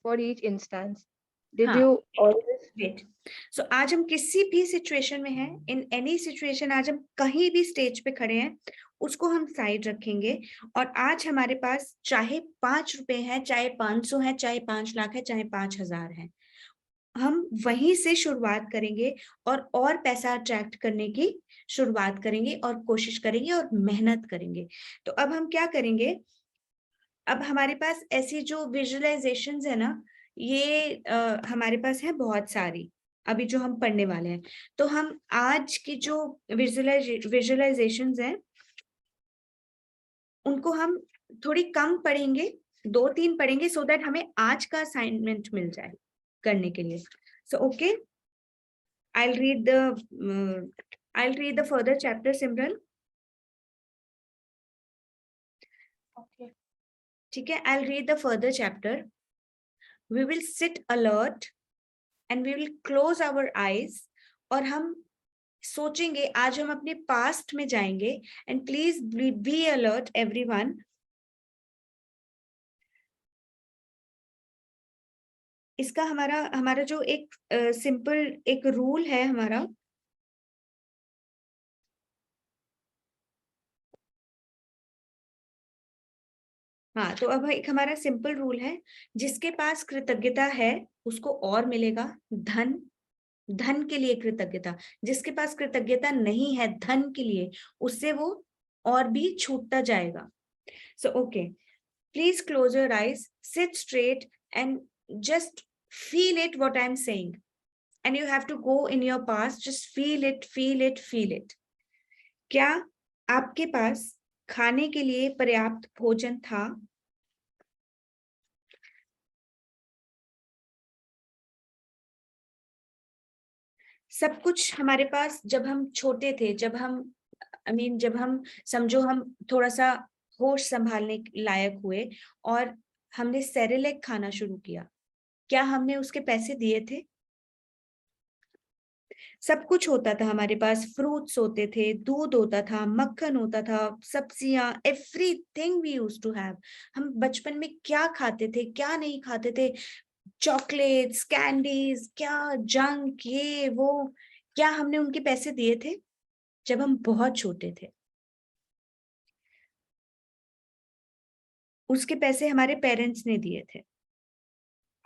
for each instance. Did हाँ, you always? Wait. सो आज हम किसी भी situation में हैं, in any situation, आज हम कहीं भी स्टेज पे खड़े हैं, उसको हम साइड रखेंगे। और आज हमारे पास चाहे 5 रुपए है, चाहे 500 है, चाहे 5 लाख है, चाहे 5,000 है, हम वहीं से शुरुआत करेंगे और पैसा अट्रैक्ट करने की शुरुआत करेंगे और कोशिश करेंगे और मेहनत करेंगे। तो अब हम क्या करेंगे, अब हमारे पास ऐसी जो विजुअलाइजेशंस है ना, ये हमारे पास है बहुत सारी अभी जो हम पढ़ने वाले हैं। तो हम आज की जो विजुअलाइजेशंस हैं उनको हम थोड़ी कम पढ़ेंगे, 2-3 पढ़ेंगे, सो दैट हमें आज का असाइनमेंट मिल जाए करने के लिए। So okay, I'll read the further chapter, Simran. Okay. ठीक है, I'll read the further chapter. We will sit alert and we will close our eyes. और हम सोचेंगे, आज हम अपने पास्ट में जाएंगे. And please be alert everyone. इसका हमारा जो एक सिंपल एक रूल है हमारा, हाँ, तो अब एक हमारा सिंपल रूल है, जिसके पास कृतज्ञता है उसको और मिलेगा. धन के लिए कृतज्ञता. जिसके पास कृतज्ञता नहीं है धन के लिए, उससे वो और भी छूटता जाएगा. So okay, please close your eyes, seat straight and just feel it what I'm saying, and you have to go in your past, just feel it, feel it, feel it. क्या आपके पास खाने के लिए पर्याप्त भोजन था? सब कुछ हमारे पास जब हम छोटे थे, जब हम समझो हम थोड़ा सा होश संभालने लायक हुए और हमने सेरेलेक खाना शुरू किया, क्या हमने उसके पैसे दिए थे? सब कुछ होता था हमारे पास, फ्रूट्स होते थे, दूध होता था, मक्खन होता था, सब्जियां, everything we used to have. हम बचपन में क्या खाते थे, क्या नहीं खाते थे, चॉकलेट्स, कैंडीज, क्या जंक, ये वो, क्या हमने उनके पैसे दिए थे जब हम बहुत छोटे थे? उसके पैसे हमारे पेरेंट्स ने दिए थे.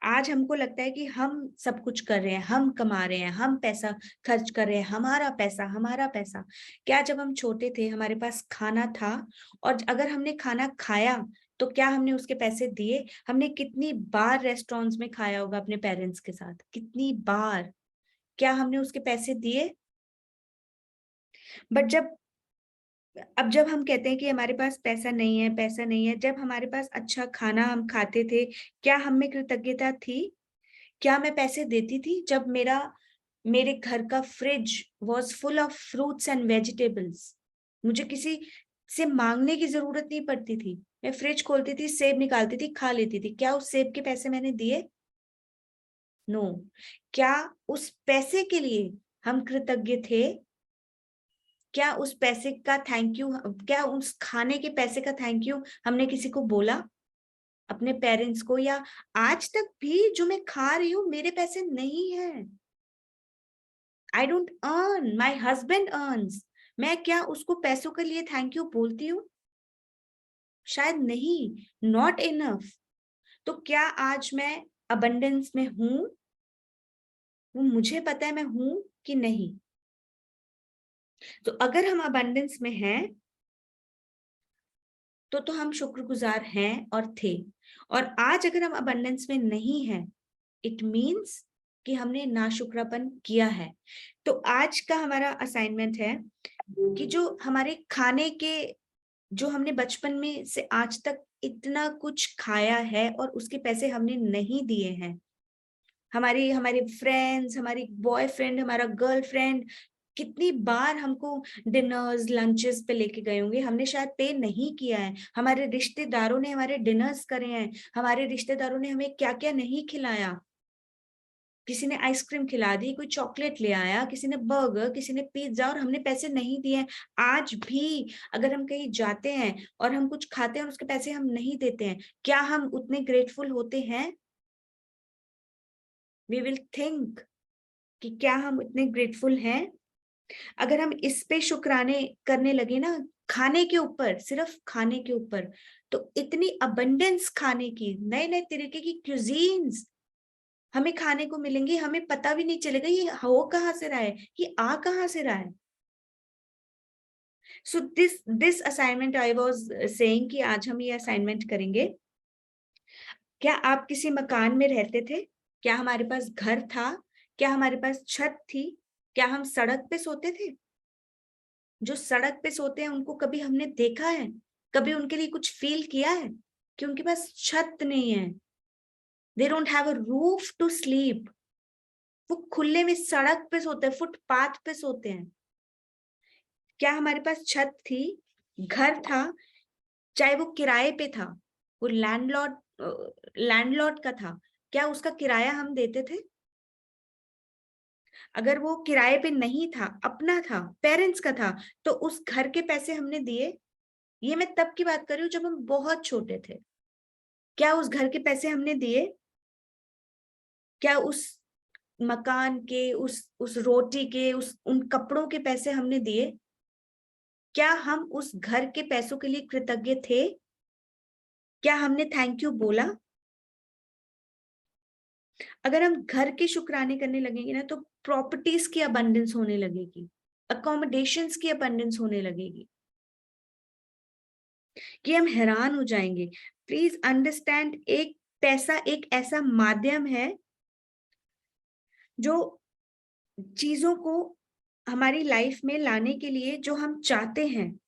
आज हमको लगता है कि हम सब कुछ कर रहे हैं, हम कमा रहे हैं, हम पैसा खर्च कर रहे हैं, हमारा पैसा, हमारा पैसा. क्या जब हम छोटे थे हमारे पास खाना था, और अगर हमने खाना खाया तो क्या हमने उसके पैसे दिए? हमने कितनी बार रेस्टोरेंट्स में खाया होगा अपने पेरेंट्स के साथ, कितनी बार, क्या हमने उसके पैसे दिए? बट जब हम कहते हैं कि हमारे पास पैसा नहीं है, पैसा नहीं है, जब हमारे पास अच्छा खाना हम खाते थे, क्या हम में कृतज्ञता थी? क्या मैं पैसे देती थी जब मेरे घर का fridge was full of fruits and vegetables? मुझे किसी से मांगने की जरूरत नहीं पड़ती थी, मैं फ्रिज खोलती थी, सेब निकालती थी, खा लेती थी. क्या उस सेब के पैसे मैंने दिए? नो. क्या उस पैसे के लिए हम कृतज्ञ थे? क्या उस पैसे का थैंक यू, क्या उस खाने के पैसे का थैंक यू हमने किसी को बोला, अपने पेरेंट्स को? या आज तक भी जो मैं खा रही हूं मेरे पैसे नहीं है, I don't earn, my husband earns, मैं क्या उसको पैसों के लिए थैंक यू बोलती हूँ? शायद नहीं, नॉट इनफ. तो क्या आज मैं अबंडेंस में हूं? वो मुझे पता है मैं हूं कि नहीं. तो अगर हम अबंडेंस में हैं तो हम शुक्रगुजार हैं और थे. और आज अगर हम अबंडेंस में नहीं हैं, इट मीन्स कि हमने नाशुक्रापन किया है. तो आज का हमारा असाइनमेंट है कि जो हमारे खाने के, जो हमने बचपन में से आज तक इतना कुछ खाया है और उसके पैसे हमने नहीं दिए हैं, हमारे फ्रेंड्स, हमारी बॉयफ्रेंड, हमारा गर्लफ्रेंड कितनी बार हमको डिनर्स, लंचेस पे लेके गए होंगे, हमने शायद पे नहीं किया है. हमारे रिश्तेदारों ने हमारे डिनर्स करे हैं, हमारे रिश्तेदारों ने हमें क्या क्या नहीं खिलाया. किसी ने आइसक्रीम खिला दी, कोई चॉकलेट ले आया, किसी ने बर्गर, किसी ने पिज्जा, और हमने पैसे नहीं दिए. आज भी अगर हम कहीं जाते हैं और हम कुछ खाते हैं और उसके पैसे हम नहीं देते हैं, क्या हम उतने ग्रेटफुल होते हैं? वी विल थिंक कि क्या हम इतने ग्रेटफुल हैं. अगर हम इस पे शुक्राने करने लगे ना, खाने के ऊपर, सिर्फ खाने के ऊपर, तो इतनी अबंडेंस खाने की, नए नए तरीके की क्यूजीन्स हमें खाने को मिलेंगी, हमें पता भी नहीं चलेगा ये हो कहाँ से रहा है, ये आ कहाँ से रहा है. So this assignment I was saying कि आज हम ये असाइनमेंट करेंगे. क्या आप किसी मकान में रहते थे? क्या हमारे पास घर था? क्या हमारे पास छत थी? क्या हम सड़क पे सोते थे? जो सड़क पे सोते हैं उनको कभी हमने देखा है? कभी उनके लिए कुछ फील किया है कि उनके पास छत नहीं है? They don't have a roof to sleep. वो खुले में सड़क पे सोते हैं, फुटपाथ पे सोते हैं. क्या हमारे पास छत थी, घर था, चाहे वो किराए पे था? वो लैंडलॉर्ड का था, क्या उसका किराया हम देते थे? अगर वो किराए पे नहीं था, अपना था, पेरेंट्स का था, तो उस घर के पैसे हमने दिए? ये मैं तब की बात कर रही हूँ जब हम बहुत छोटे थे। क्या उस घर के पैसे हमने दिए? क्या उस मकान के, उस रोटी के, उन कपड़ों के पैसे हमने दिए? क्या हम उस घर के पैसों के लिए कृतज्ञ थे? क्या हमने थैंक यू बोला? अगर हम घर के शुक्राने करने लगेंगे ना, तो प्रॉपर्टीज की अबंडेंस होने लगेगी, अकोमोडेशंस की अबंडेंस होने लगेगी, कि हम हैरान हो जाएंगे। प्लीज अंडरस्टैंड, एक पैसा एक ऐसा माध्यम है जो चीजों को हमारी लाइफ में लाने के लिए जो हम चाहते हैं,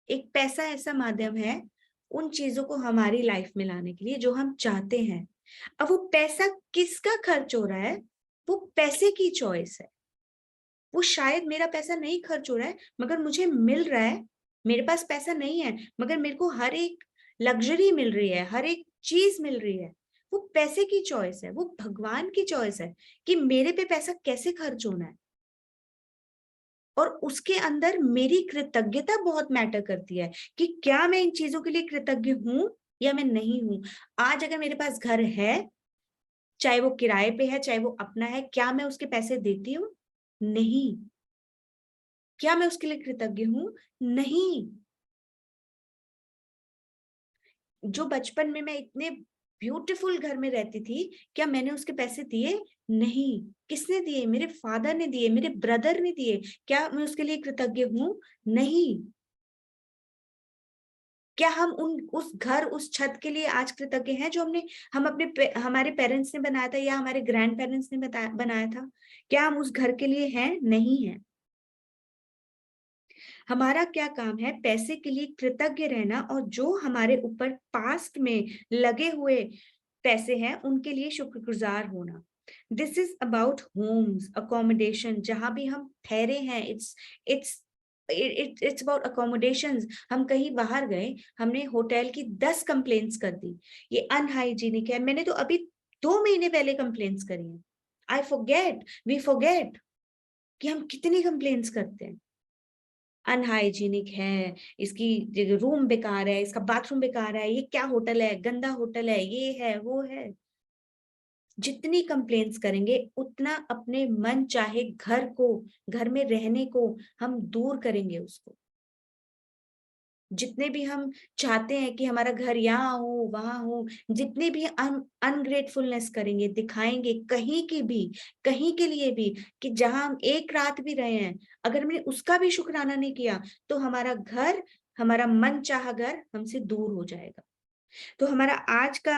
एक पैसा ऐसा माध्यम है उन चीजों को हमारी लाइफ में लाने के लिए जो हम चाहते हैं। अब वो पैसा किसका खर्च हो रहा है, वो पैसे की चॉइस है। वो शायद मेरा पैसा नहीं खर्च हो रहा है मगर मुझे मिल रहा है, मेरे पास पैसा नहीं है मगर मेरे को हर एक लग्जरी मिल रही है, हर एक चीज मिल रही है। वो पैसे की चॉइस है, वो भगवान की चॉइस है कि मेरे पे पैसा कैसे खर्च होना है। और उसके अंदर मेरी कृतज्ञता बहुत मैटर करती है कि क्या मैं इन चीजों के लिए कृतज्ञ हूं या मैं नहीं हूं। आज अगर मेरे पास घर है, चाहे वो किराए पे है चाहे वो अपना है, क्या मैं उसके पैसे देती हूँ? नहीं। क्या मैं उसके लिए कृतज्ञ हूं? नहीं। जो बचपन में मैं इतने ब्यूटीफुल घर में रहती थी, क्या मैंने उसके पैसे दिए? नहीं। किसने दिए? मेरे फादर ने दिए, मेरे ब्रदर ने दिए। क्या मैं उसके लिए कृतज्ञ हूं? नहीं। क्या हम उस घर, उस छत के लिए आज कृतज्ञ हैं जो हमारे पेरेंट्स ने बनाया था या हमारे ग्रैंड पेरेंट्स ने बनाया था? क्या हम उस घर के लिए हैं? नहीं है। हमारा क्या काम है? पैसे के लिए कृतज्ञ रहना, और जो हमारे ऊपर पास्ट में लगे हुए पैसे हैं उनके लिए शुक्रगुजार होना। This is about homes, accommodation, जहां भी हम ठहरे हैं। It's about accommodations. हम कहीं बाहर गए, हमने होटल की 10 कंप्लेंट्स कर दी, ये अनहाइजीनिक है। मैंने तो अभी 2 महीने पहले कंप्लेंट्स करी हैं। वी फॉरगेट कि हम कितनी कंप्लेंट्स करते हैं। अनहाइजीनिक है, इसकी रूम बेकार है, इसका बाथरूम बेकार है, ये क्या होटल है, गंदा होटल है, ये है वो है। जितनी कंप्लेंट्स करेंगे उतना अपने मन चाहे घर में रहने को हम दूर करेंगे उसको। जितने भी हम चाहते हैं कि हमारा घर यहाँ हो वहां हो, जितने भी अनग्रेटफुलनेस करेंगे, दिखाएंगे कहीं के लिए भी, कि जहां हम एक रात भी रहे हैं, अगर हमने उसका भी शुक्राना नहीं किया तो हमारा मन चाहा घर हमसे दूर हो जाएगा। तो हमारा आज का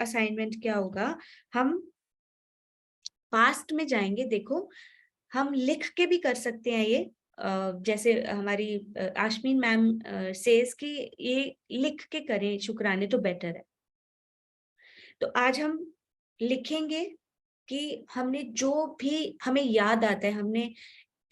असाइनमेंट क्या होगा? हम पास्ट में जाएंगे। देखो, हम लिख के भी कर सकते हैं ये, जैसे हमारी आशमीन मैम सेज कि ये लिख के करें शुक्राने तो बेटर है। तो आज हम लिखेंगे कि हमने जो भी हमें याद आता है, हमने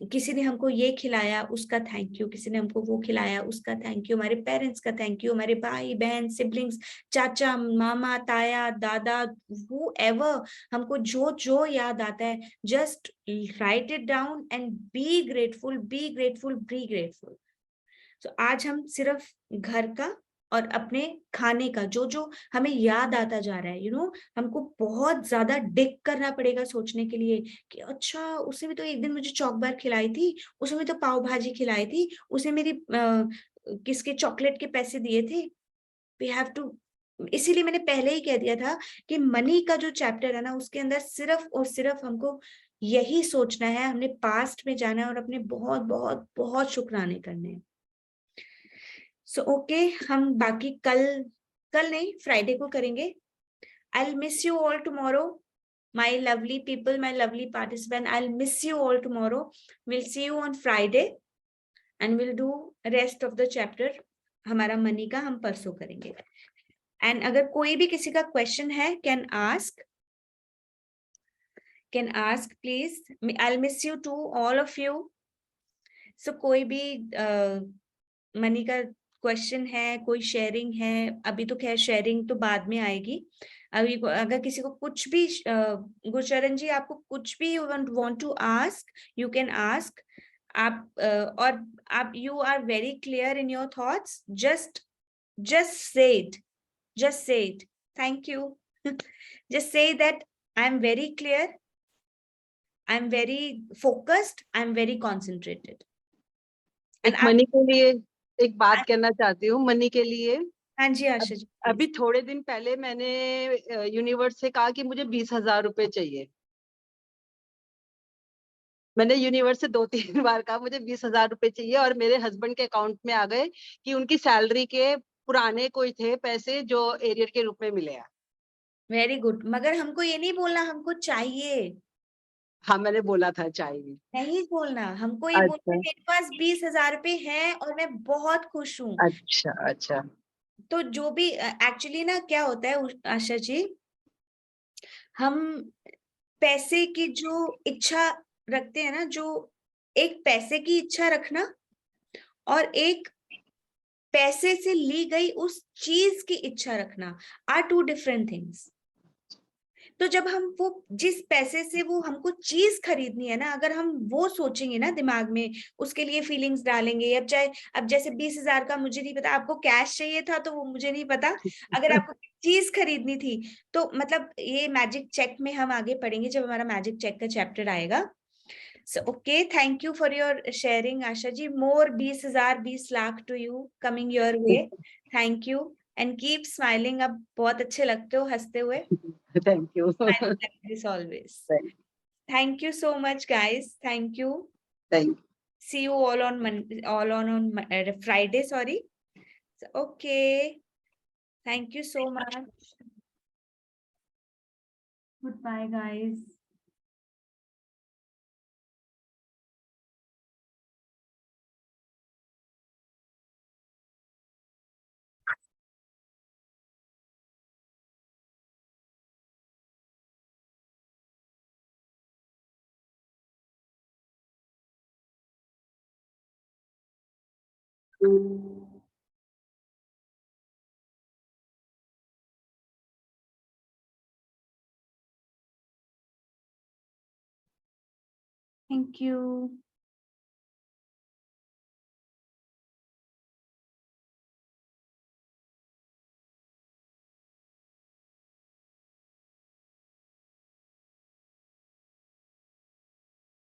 किसी ने हमको ये खिलाया उसका थैंक यू, किसी ने हमको वो खिलाया उसका थैंक यू, हमारे पेरेंट्स का थैंक यू, हमारे भाई बहन सिबलिंग्स, चाचा मामा ताया दादा, whoever, हमको जो जो याद आता है, just right it down and be grateful, be grateful, be grateful. तो आज हम सिर्फ घर का और अपने खाने का जो जो हमें याद आता जा रहा है, हमको बहुत ज्यादा डिग करना पड़ेगा सोचने के लिए कि अच्छा उसने भी तो एक दिन मुझे चॉकबार खिलाई थी, उसने भी तो पाव भाजी खिलाई थी, उसने मेरी किसके चॉकलेट के पैसे दिए थे। वी हैव टू, इसीलिए मैंने पहले ही कह दिया था कि मनी का जो चैप्टर है ना, उसके अंदर सिर्फ और सिर्फ हमको यही सोचना है, हमने पास्ट में जाना है और अपने बहुत बहुत बहुत शुक्राने करने हैं। सो ओके, हम बाकी कल नहीं, फ्राइडे को करेंगे। I'll miss you all tomorrow, my lovely people, my lovely participant. I'll miss you all tomorrow. We'll see you on Friday and we'll do rest of the chapter. हमारा money का हम परसों करेंगे। एंड अगर कोई भी किसी का क्वेश्चन है, can ask please. I'll miss you too, all of you. So कोई भी मनी का क्वेश्चन है, कोई शेयरिंग है? अभी तो खैर शेयरिंग तो बाद में आएगी। अभी अगर किसी को कुछ भी गुरचरण जी, आपको कुछ भी you want to ask, you can ask. आप और आप you are very clear in your thoughts, just say it, just say it. Thank you. Just say that I'm very clear, I'm very focused, I'm very concentrated. एक money के लिए एक बात कहना चाहती हूँ, मनी के लिए। हाँ जी आशा जी, अभी थोड़े दिन पहले मैंने यूनिवर्स से कहा कि मुझे 20,000 रुपए चाहिए। मैंने यूनिवर्स से 2-3 बार कहा मुझे 20,000 रुपए चाहिए, और मेरे हस्बैंड के अकाउंट में आ गए कि उनकी सैलरी के पुराने कोई थे पैसे जो एरियर के रूप में मिले हैं। Very good. मगर हमको ये नहीं बोलना हमको चाहिए, हाँ मैंने बोला था चाहिए, नहीं बोलना हमको, ये बोलना मेरे पास 20,000 रुपए हैं और मैं बहुत खुश हूँ। अच्छा अच्छा। तो जो भी एक्चुअली ना क्या होता है आशा जी, हम पैसे की जो इच्छा रखते हैं ना, जो एक पैसे की इच्छा रखना और एक पैसे से ली गई उस चीज की इच्छा रखना आर टू डिफरेंट थिंग्स। तो जब हम वो जिस पैसे से वो हमको चीज खरीदनी है ना, अगर हम वो सोचेंगे ना दिमाग में, उसके लिए फीलिंग्स डालेंगे, अब चाहे अब जैसे 20,000 का मुझे नहीं पता, आपको कैश चाहिए था तो वो मुझे नहीं पता, अगर आपको चीज खरीदनी थी तो मतलब ये मैजिक चेक में हम आगे पढ़ेंगे जब हमारा मैजिक चेक का चैप्टर आएगा। So, okay, thank you for your sharing, Asha ji. More 20,000, 20 lakh to you coming your way. Thank you and keep smiling. आप बहुत अच्छे लगते हो हंसते हुए. Thank you. Smiling like this always. Thank you so much, guys. Thank you. Thank you. See you all on Monday, all on Friday. Sorry. So, okay. Thank you so much. Goodbye, guys. Thank you.